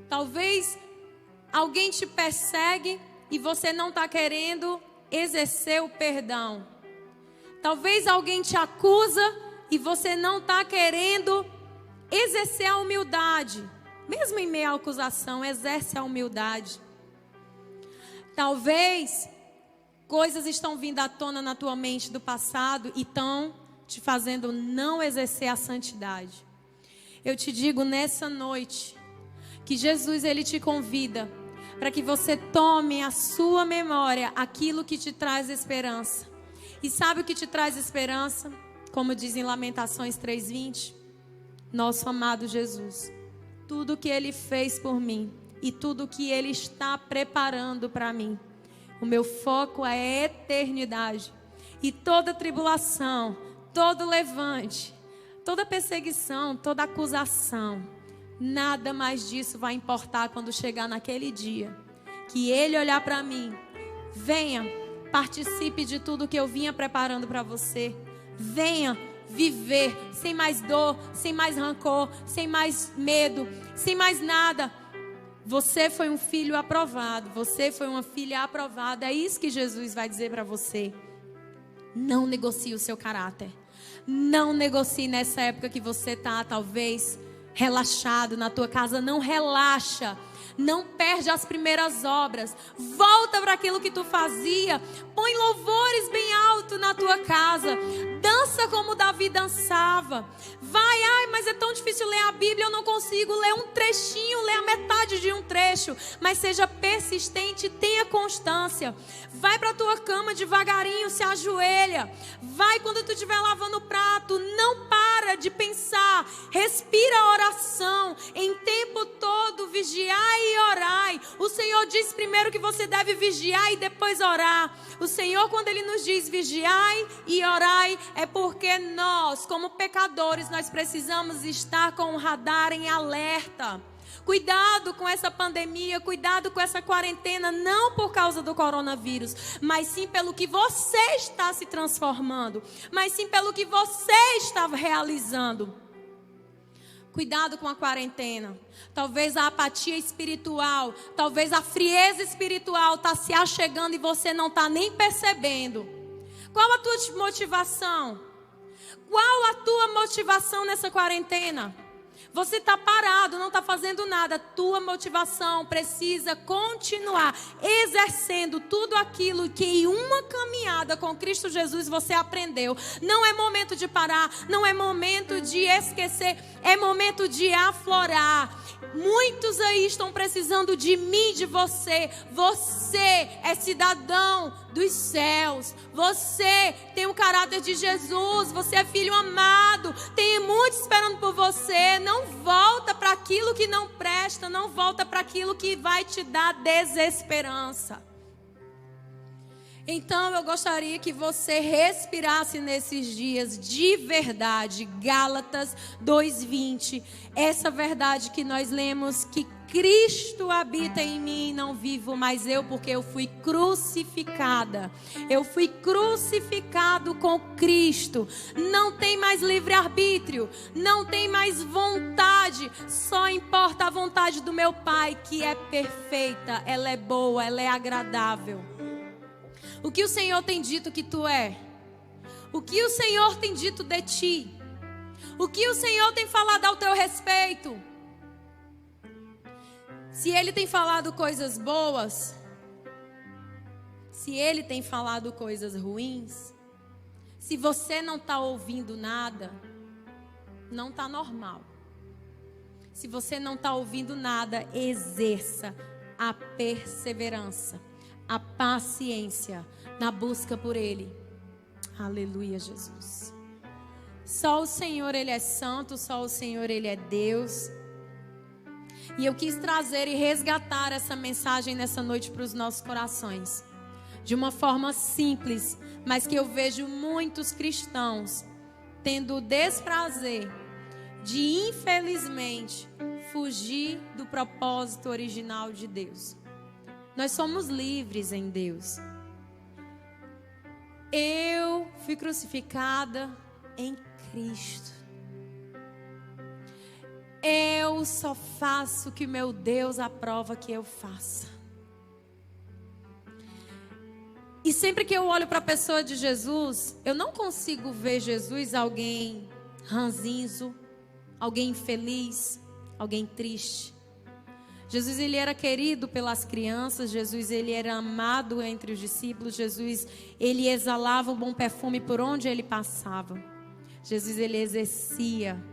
Talvez alguém te persegue e você não está querendo exercer o perdão. Talvez alguém te acusa e você não está querendo exercer a humildade. Mesmo em meio à acusação, exerce a humildade. Talvez coisas estão vindo à tona na tua mente do passado e estão te fazendo não exercer a santidade. Eu te digo nessa noite que Jesus, ele te convida para que você tome a sua memória aquilo que te traz esperança. E sabe o que te traz esperança? Como diz em Lamentações 3:20, nosso amado Jesus. Tudo que ele fez por mim e tudo que Ele está preparando para mim. O meu foco é a eternidade. E toda tribulação, todo levante, toda perseguição, toda acusação, nada mais disso vai importar quando chegar naquele dia. Que Ele olhar para mim, venha, participe de tudo que eu vinha preparando para você. Venha viver sem mais dor, sem mais rancor, sem mais medo, sem mais nada. Você foi um filho aprovado, você foi uma filha aprovada. É isso que Jesus vai dizer para você. Não negocie o seu caráter. Não negocie nessa época que você está, talvez, relaxado na tua casa. Não relaxa. Não perde as primeiras obras. Volta para aquilo que tu fazia. Põe louvores bem alto na tua casa. Dança como Davi dançava. Vai, mas é tão difícil ler a Bíblia, eu não consigo ler um trechinho, ler a metade de um trecho. Mas seja persistente, tenha constância. Vai para a tua cama devagarinho, se ajoelha. Vai quando tu estiver lavando o prato, não para de pensar. Respira a oração. Em tempo todo, vigiai e orai. O Senhor diz primeiro que você deve vigiar e depois orar. O Senhor, quando Ele nos diz vigiai e orai, é porque nós, como pecadores, nós precisamos estar com o radar em alerta. Cuidado com essa pandemia, cuidado com essa quarentena, não por causa do coronavírus, mas sim pelo que você está se transformando, mas sim pelo que você está realizando. Cuidado com a quarentena. Talvez a apatia espiritual, talvez a frieza espiritual está se achegando e você não está nem percebendo. Qual a tua motivação? Qual a tua motivação nessa quarentena? Você está parado, não está fazendo nada. Tua motivação precisa continuar exercendo tudo aquilo que em uma caminhada com Cristo Jesus você aprendeu. Não é momento de parar, não é momento de esquecer, é momento de aflorar. Muitos aí estão precisando de mim, de você. Você é cidadão dos céus. Você tem o caráter de Jesus. Você é filho amado. Tem muitos esperando por você. Não volta para aquilo que não presta. Não volta para aquilo que vai te dar desesperança. Então eu gostaria que você respirasse nesses dias de verdade. Gálatas 2:20. Essa verdade que nós lemos, que Cristo habita em mim, não vivo mais eu, porque eu fui crucificada. Eu fui crucificado com Cristo. Não tem mais livre-arbítrio, não tem mais vontade. Só importa a vontade do meu Pai, que é perfeita, ela é boa, ela é agradável. O que o Senhor tem dito que tu é? O que o Senhor tem dito de ti? O que o Senhor tem falado ao teu respeito? Se Ele tem falado coisas boas, se Ele tem falado coisas ruins, se você não está ouvindo nada, não está normal. Se você não está ouvindo nada, exerça a perseverança, a paciência na busca por Ele. Aleluia, Jesus. Só o Senhor, Ele é santo, só o Senhor, Ele é Deus. E eu quis trazer e resgatar essa mensagem nessa noite para os nossos corações. De uma forma simples, mas que eu vejo muitos cristãos tendo o desprazer de, infelizmente, fugir do propósito original de Deus. Nós somos livres em Deus. Eu fui crucificada em Cristo. Eu só faço o que meu Deus aprova que eu faça. E sempre que eu olho para a pessoa de Jesus, eu não consigo ver Jesus alguém ranzinzo, alguém infeliz, alguém triste. Jesus, ele era querido pelas crianças. Jesus, ele era amado entre os discípulos. Jesus, ele exalava um bom perfume por onde ele passava. Jesus, ele exercia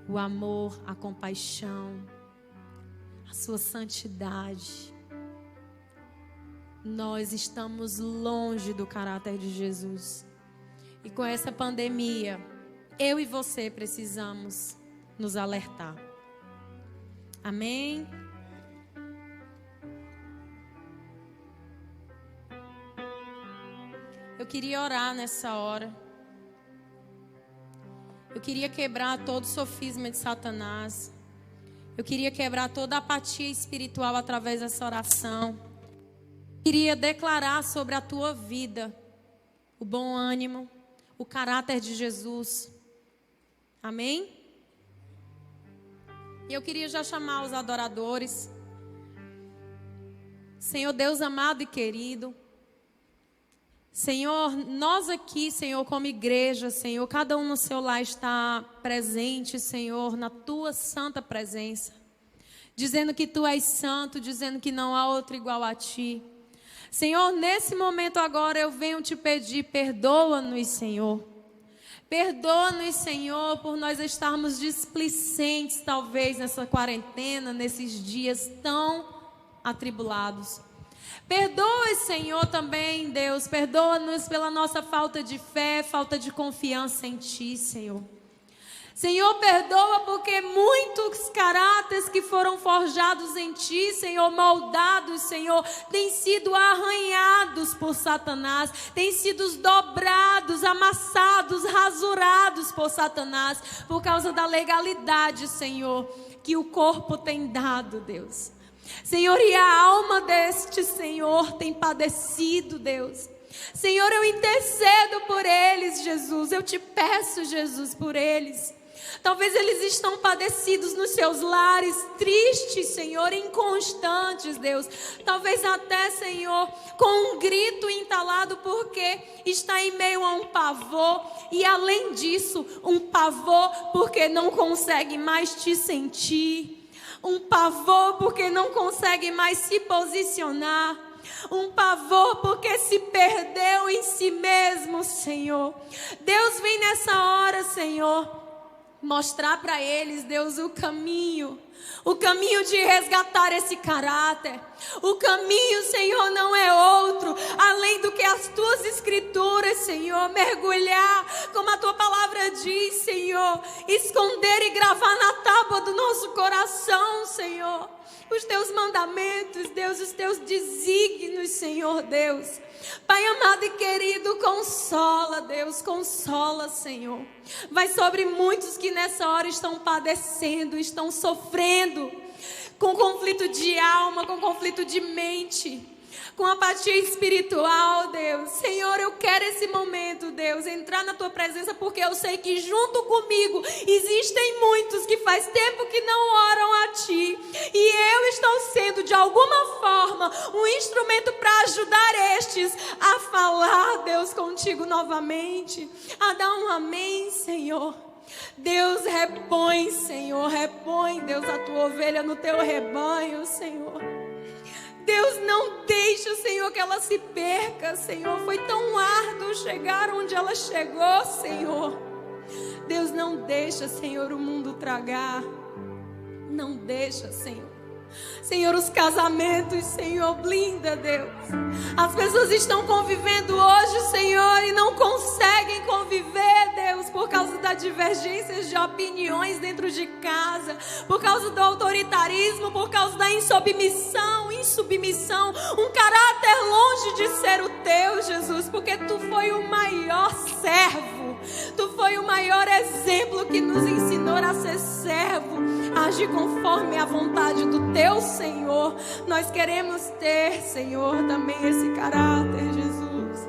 o amor, a compaixão, a sua santidade. Nós estamos longe do caráter de Jesus. E com essa pandemia, eu e você precisamos nos alertar. Amém? queria orar nessa hora. Eu queria quebrar todo sofisma de Satanás. Eu queria quebrar toda apatia espiritual através dessa oração. Eu queria declarar sobre a tua vida o bom ânimo, o caráter de Jesus. Amém? E eu queria já chamar os adoradores. Senhor Deus amado e querido, Senhor, nós aqui, Senhor, como igreja, Senhor, cada um no seu lar está presente, Senhor, na tua santa presença, dizendo que tu és santo, dizendo que não há outro igual a ti. Senhor, nesse momento agora eu venho te pedir, perdoa-nos, Senhor. Perdoa-nos, Senhor, por nós estarmos displicentes, talvez, nessa quarentena, nesses dias tão atribulados. Perdoa, Senhor, também, Deus. Perdoa-nos pela nossa falta de fé, falta de confiança em Ti, Senhor. Senhor, perdoa porque muitos caráteres que foram forjados em Ti, Senhor, moldados, Senhor, têm sido arranhados por Satanás, têm sido dobrados, amassados, rasurados por Satanás, por causa da legalidade, Senhor, que o corpo tem dado, Deus. Senhor, e a alma deste Senhor tem padecido, Deus. Senhor, eu intercedo por eles, Jesus. Eu te peço, Jesus, por eles. Talvez eles estão padecidos nos seus lares, tristes, Senhor, inconstantes, Deus. Talvez até, Senhor, com um grito entalado, porque está em meio a um pavor. E além disso, um pavor porque não consegue mais te sentir. Um pavor porque não consegue mais se posicionar. Um pavor porque se perdeu em si mesmo, Senhor. Deus, vem nessa hora, Senhor, mostrar para eles, Deus, o caminho de resgatar esse caráter. O caminho, Senhor, não é outro, além do que as tuas escrituras, Senhor, mergulhar, como a tua palavra diz, Senhor, esconder e gravar na tábua do nosso coração, Senhor, os teus mandamentos, Deus, os teus desígnios, Senhor, Deus. Pai amado e querido, consola, Deus, consola, Senhor. Vai sobre muitos que nessa hora estão padecendo, estão sofrendo, com conflito de alma, com conflito de mente, com apatia espiritual, Deus. Senhor, eu quero esse momento, Deus, entrar na tua presença, porque eu sei que junto comigo existem muitos que faz tempo que não oram a ti, e eu estou sendo de alguma forma um instrumento para ajudar estes a falar, Deus, contigo novamente, a dar um amém, Senhor. Deus, repõe, Senhor, repõe, Deus, a tua ovelha no teu rebanho, Senhor. Deus, não deixa, Senhor, que ela se perca, Senhor. Foi tão árduo chegar onde ela chegou, Senhor. Deus, não deixa, Senhor, o mundo tragar. Não deixa, Senhor. Senhor, os casamentos, Senhor, blinda, Deus. As pessoas estão convivendo hoje, Senhor, e não conseguem conviver, Deus, por causa das divergências de opiniões dentro de casa, por causa do autoritarismo, por causa da insubmissão, um caráter longe de ser o teu, Jesus, porque tu foi o maior servo, tu foi o maior exemplo que nos ensinou a ser servo, a agir conforme a vontade do teu Senhor. Nós queremos ter, Senhor, também esse caráter, Jesus.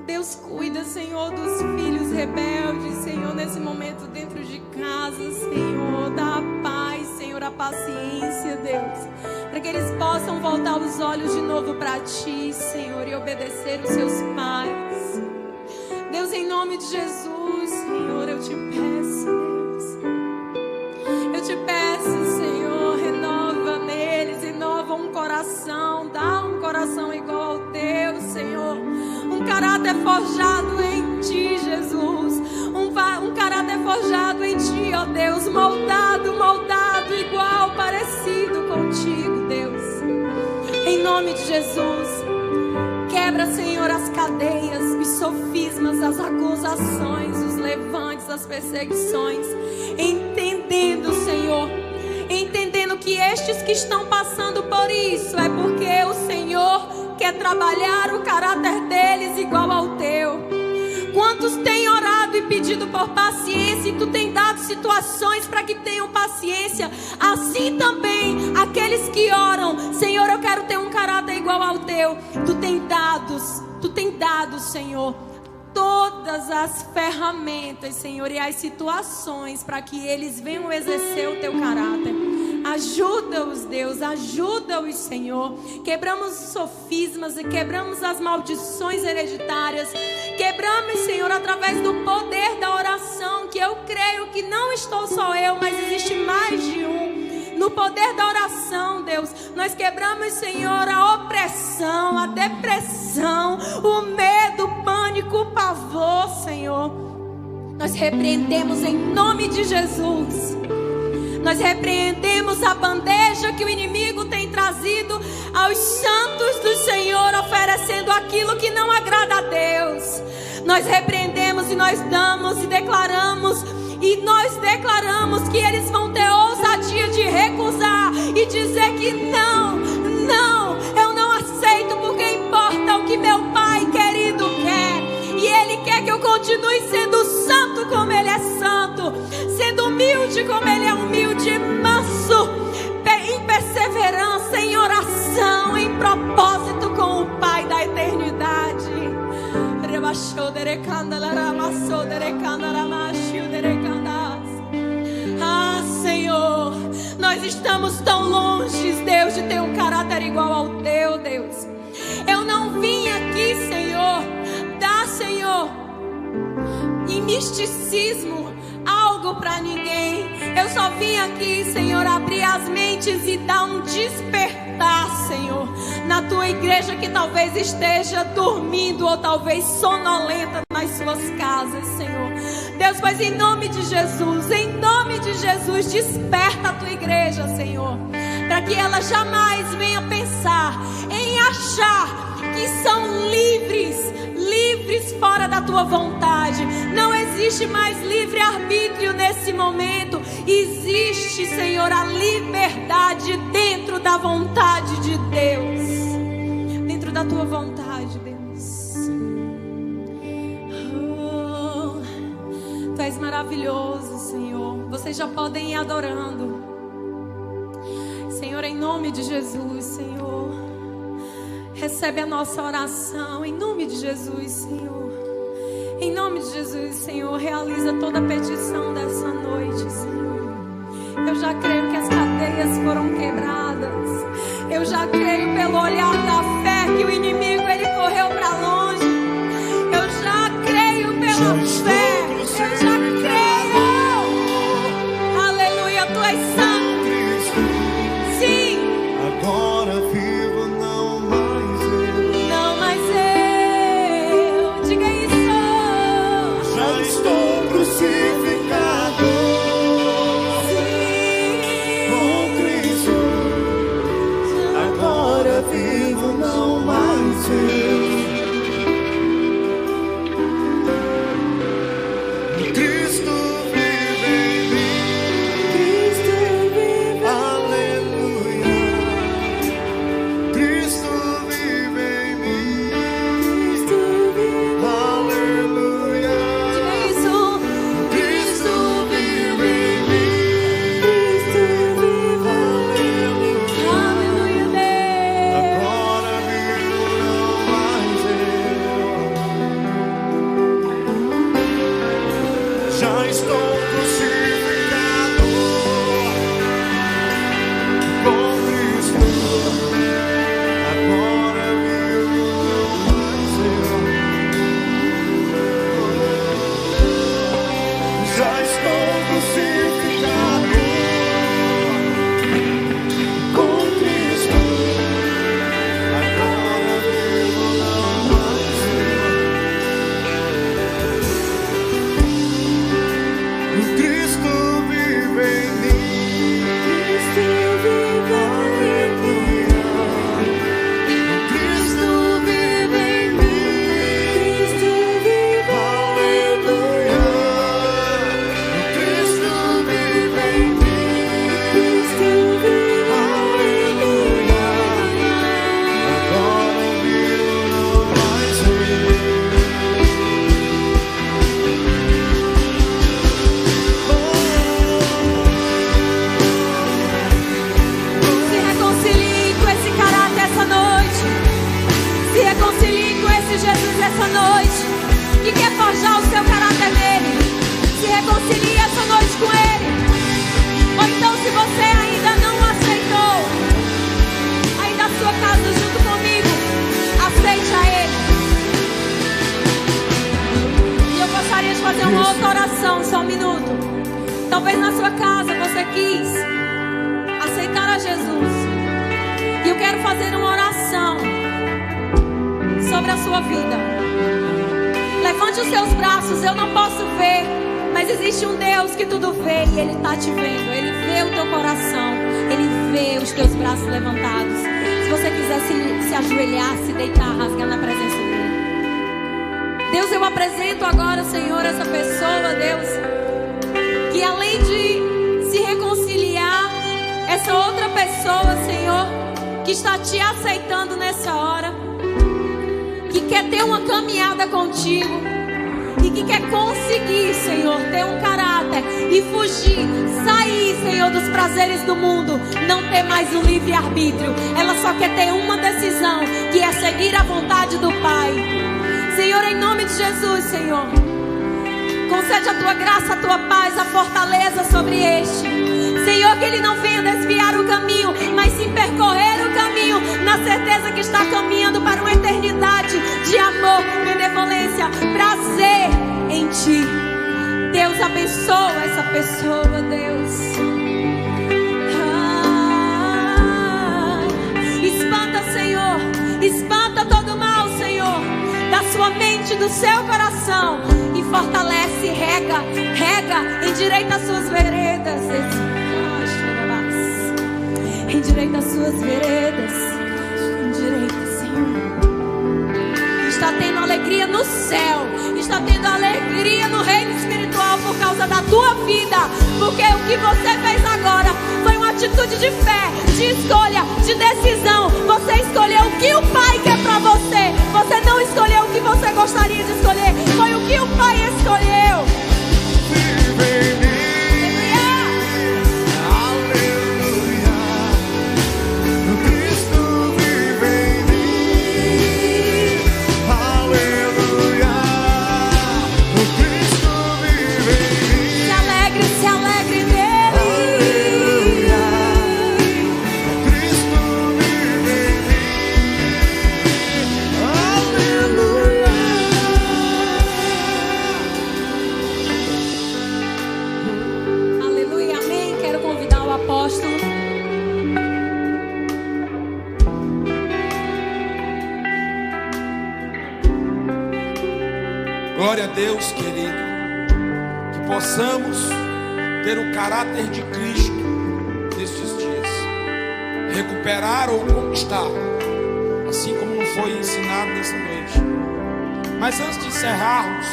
Deus, cuida, Senhor, dos filhos rebeldes, Senhor, nesse momento dentro de casa, Senhor. Dá a paz, Senhor, a paciência, Deus, para que eles possam voltar os olhos de novo para Ti, Senhor, e obedecer os seus pais. Deus, em nome de Jesus, Senhor, eu te peço, Deus. Eu te peço, Senhor, renova neles, renova um coração, dá um coração igual ao teu, Senhor. Um caráter forjado em Ti, Jesus. Um caráter forjado em Ti, ó Deus, moldado, igual, parecido contigo, Deus. Em nome de Jesus. Quebra, Senhor, as cadeias, os sofismas, as acusações, os levantes, as perseguições. Entendendo, Senhor, entendendo que estes que estão passando por isso é porque o Senhor quer trabalhar o caráter deles igual ao teu. Quantos têm orado e pedido por paciência, e tu tem dado situações para que tenham paciência. Assim também aqueles que oram: Senhor, eu quero ter um caráter igual ao teu. Tu tem dado, Senhor, todas as ferramentas, Senhor, e as situações para que eles venham exercer o teu caráter. Ajuda-os, Deus, ajuda-os, Senhor. Quebramos os sofismas e quebramos as maldições hereditárias. Quebramos, Senhor, através do poder da oração, que eu creio que não estou só eu, mas existe mais de um. No poder da oração, Deus, nós quebramos, Senhor, a opressão, a depressão, o medo, o pânico, o pavor, Senhor. Nós repreendemos em nome de Jesus. Nós repreendemos a bandeja que o inimigo tem trazido aos santos do Senhor, oferecendo aquilo que não agrada a Deus. Nós repreendemos e nós damos e declaramos. E nós declaramos que eles vão ter ousadia de recusar e dizer que não, eu não aceito, porque importa o que meu Pai querido quer. E Ele quer que eu continue sendo santo como Ele é santo, sendo humilde como Ele é humilde, manso, em perseverança, em oração, em propósito com o Pai da eternidade. Ah, Senhor, nós estamos tão longe, Deus, de ter um caráter igual ao teu, Deus. Eu não vim aqui, Senhor, Senhor, em misticismo, algo para ninguém. Eu só vim aqui, Senhor, abrir as mentes e dar um despertar, Senhor, na tua igreja que talvez esteja dormindo ou talvez sonolenta nas suas casas, Senhor. Deus, pois em nome de Jesus, desperta a tua igreja, Senhor, para que ela jamais venha pensar em achar que são livres fora da tua vontade. Não existe mais livre-arbítrio nesse momento. Existe, Senhor, a liberdade dentro da vontade de Deus, dentro da tua vontade, Deus. Oh, tu és maravilhoso, Senhor. Vocês já podem ir adorando, Senhor, em nome de Jesus, Senhor. Recebe a nossa oração em nome de Jesus, Senhor. Em nome de Jesus, Senhor, realiza toda a petição dessa noite, Senhor. Eu já creio que as cadeias foram quebradas. Eu já creio pelo olhar da fé que o inimigo, ele correu para longe. Eu já creio pela fé. Eu já creio. Aleluia, tu és santo. Sim. Agora vivo, não mais eu. Não mais eu. Diga isso. Já estou crucificado com Cristo. Agora vivo, não mais eu. Cristo vive em mim. Cristo vive. Aleluia. Cristo vive em mim. Cristo vive. Aleluia. Diga isso. Cristo vive em mim. Cristo vive. Aleluia. Aleluia, Deus. Agora vivo, não mais eu. Já estou crucificado com Cristo. Agora vivo, não mais eu. Já estou crucificado com Cristo. Agora vivo, não mais eu. Talvez na sua casa você quis aceitar a Jesus. E eu quero fazer uma oração sobre a sua vida. Levante os seus braços. Eu não posso ver, mas existe um Deus que tudo vê e Ele está te vendo. Ele vê o teu coração, Ele vê os teus braços levantados. Se você quiser se ajoelhar, se deitar, rasgar na presença dEle. Deus, eu apresento agora, Senhor, essa pessoa, Deus, que além de se reconciliar, essa outra pessoa, Senhor, que está te aceitando nessa hora, que quer ter uma caminhada contigo e que quer conseguir, Senhor, ter um caráter e fugir, sair, Senhor, dos prazeres do mundo, não ter mais o livre-arbítrio. Ela só quer ter uma decisão, que é seguir a vontade do Pai. Senhor, em nome de Jesus, Senhor, concede a tua graça, a tua paz, a fortaleza sobre este. Senhor, que ele não venha desviar o caminho, mas sim percorrer o caminho, na certeza que está caminhando para uma eternidade de amor, benevolência, prazer em ti. Deus, abençoa essa pessoa, Deus. Espanta, Senhor, espanta todo mal, Senhor, da sua mente, do seu coração, e fortalece, rega, endireita as suas veredas, endireita as suas veredas, endireita, Senhor. Está tendo alegria no céu, está tendo alegria no reino espiritual por causa da tua vida, porque o que você fez agora foi uma atitude de fé, de escolha, de decisão. Você escolheu o que o Pai quer pra você. Você não escolheu o que você gostaria de escolher, foi o que o Pai escolheu. Vive em mim. Aleluia. Cristo vive em mim. Aleluia. Cristo vive em mim. Se alegre nele. Aleluia. Cristo vive em mim. Aleluia. Aleluia, amém. Quero convidar o apóstolo. Glória a Deus, querido, que possamos ter o caráter de Cristo nestes dias, recuperar ou conquistar, assim como não foi ensinado nessa noite. Mas antes de encerrarmos,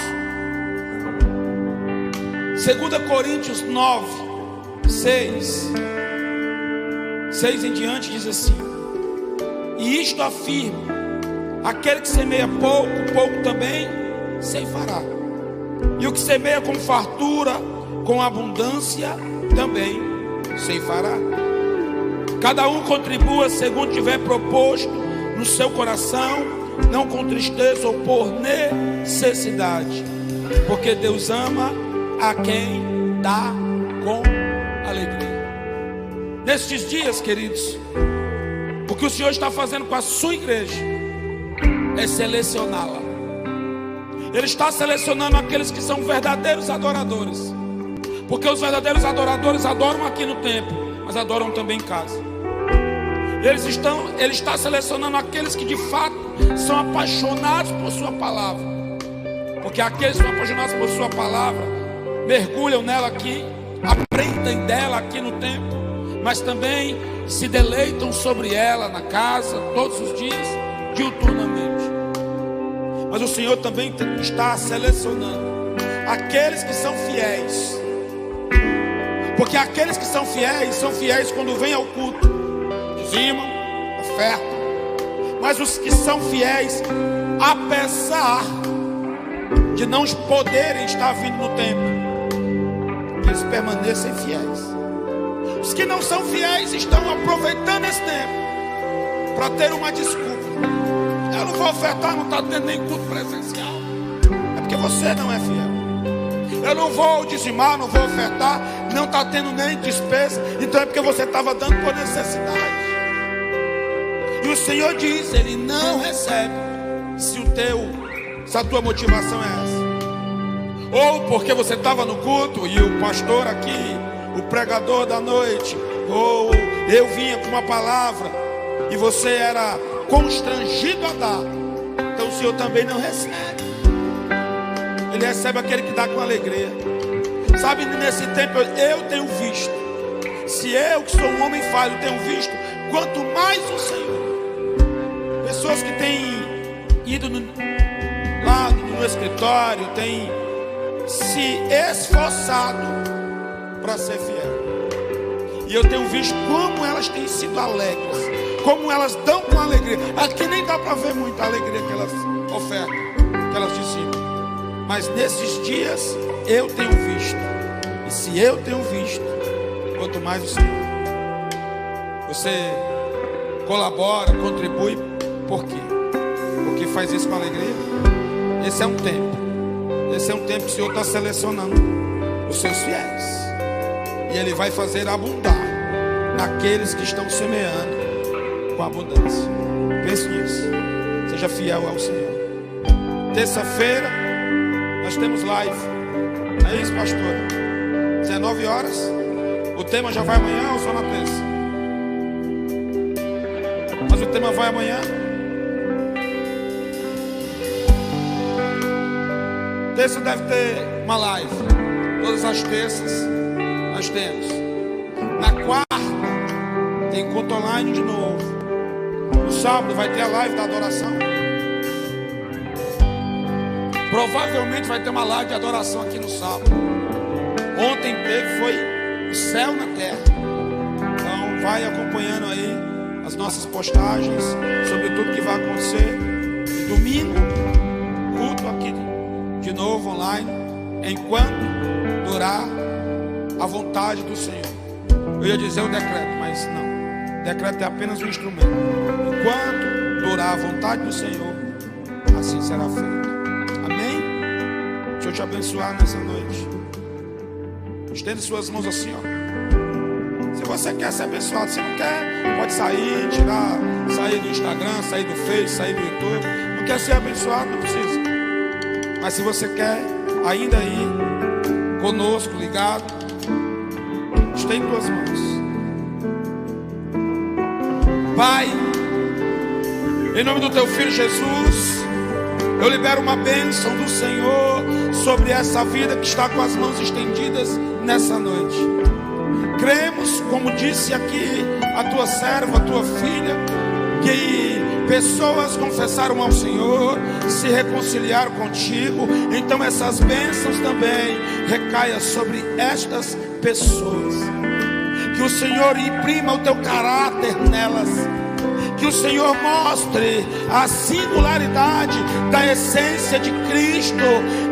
2 Coríntios 9, 6 em diante diz assim: e isto afirmo, aquele que semeia pouco, pouco também ceifará, e o que semeia com fartura, com abundância, também ceifará. Cada um contribua segundo tiver proposto no seu coração, não com tristeza ou por necessidade, porque Deus ama a quem dá com alegria. Nestes dias, queridos, o que o Senhor está fazendo com a sua igreja é selecioná-la. Ele está selecionando aqueles que são verdadeiros adoradores, porque os verdadeiros adoradores adoram aqui no templo, mas adoram também em casa. Ele está selecionando aqueles que de fato são apaixonados por sua palavra, porque aqueles que são apaixonados por sua palavra mergulham nela aqui, aprendem dela aqui no templo, mas também se deleitam sobre ela na casa todos os dias, diuturnamente. Mas o Senhor também está selecionando aqueles que são fiéis, porque aqueles que são fiéis quando vêm ao culto, dizimam, ofertam. Mas os que são fiéis, apesar de não poderem estar vindo no templo, eles permanecem fiéis. Os que não são fiéis estão aproveitando esse tempo para ter uma desculpa. Eu não vou ofertar, não está tendo nem culto presencial. É porque você não é fiel. Eu não vou dizimar, não vou ofertar, não está tendo nem despesa. Então é porque você estava dando por necessidade. E o Senhor diz, Ele não recebe se a tua motivação é essa. ou porque você estava no culto e o pastor aqui, o pregador da noite, ou eu vinha com uma palavra e você era constrangido a dar, então o Senhor também não recebe. Ele recebe aquele que dá com alegria. Sabe, nesse tempo eu tenho visto, se eu que sou um homem falho tenho visto, quanto mais o Senhor, pessoas que têm ido lá no escritório, têm se esforçado para ser fiel, e eu tenho visto como elas têm sido alegres, como elas dão com alegria. Aqui nem dá para ver muita alegria que elas ofertam, que elas dizimam, mas nesses dias eu tenho visto, e se eu tenho visto, quanto mais o Senhor. Você colabora, contribui, por quê? Porque faz isso com alegria. Esse é um tempo que o Senhor está selecionando os seus fiéis, e Ele vai fazer abundar naqueles que estão semeando com abundância. Pense nisso, seja fiel ao Senhor. Terça-feira nós temos live, é isso, pastor? 19 horas. O tema já vai amanhã ou só na terça? Mas o tema vai amanhã. Terça deve ter uma live. Todas as terças nós temos. Na quarta tem culto online de novo. No sábado vai ter a live da adoração. Provavelmente vai ter uma live de adoração aqui no sábado. Ontem teve, foi o céu na terra. Então vai acompanhando aí as nossas postagens sobre tudo que vai acontecer. E domingo, culto aqui de novo online, enquanto durar a vontade do Senhor. Eu ia dizer o decreto, mas não. O decreto é apenas um instrumento. Enquanto durar a vontade do Senhor, assim será feito. Amém? Deixa eu te abençoar nessa noite. Estende suas mãos assim, ó. Se você quer ser abençoado, se não quer, pode sair, sair do Instagram, sair do Face, sair do YouTube. Não quer ser abençoado, não precisa. Mas se você quer, ainda aí, conosco, ligado, estende tuas mãos. Pai, em nome do teu Filho Jesus, eu libero uma bênção do Senhor sobre essa vida que está com as mãos estendidas nessa noite. Cremos, como disse aqui a tua serva, a tua filha, que pessoas confessaram ao Senhor, se reconciliaram contigo. Então essas bênçãos também recaiam sobre estas pessoas. Que o Senhor imprima o teu caráter nelas. Que o Senhor mostre a singularidade da essência de Cristo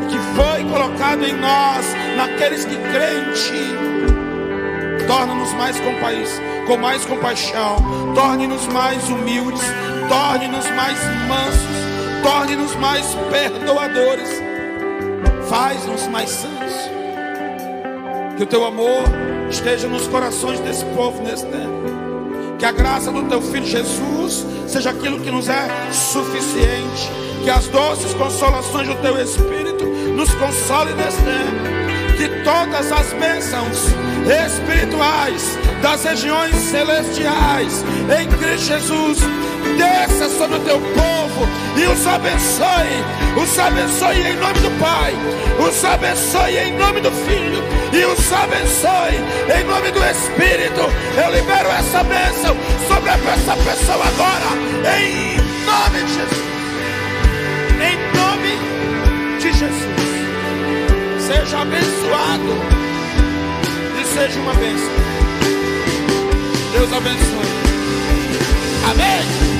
que foi colocado em nós, naqueles que creem em Ti. Torna-nos mais com mais compaixão, torne-nos mais humildes, torne-nos mais mansos, torne-nos mais perdoadores, faz-nos mais santos. Que o Teu amor esteja nos corações desse povo nesse tempo. Que a graça do Teu Filho Jesus seja aquilo que nos é suficiente. Que as doces consolações do Teu Espírito nos console nesse tempo. Que todas as bênçãos espirituais das regiões celestiais em Cristo Jesus desça sobre o Teu povo e os abençoe em nome do Pai, os abençoe em nome do Filho e os abençoe em nome do Espírito. Eu libero essa bênção sobre essa pessoa agora, em nome de Jesus. Em nome de Jesus. Seja abençoado e seja uma bênção. Deus abençoe. Amém.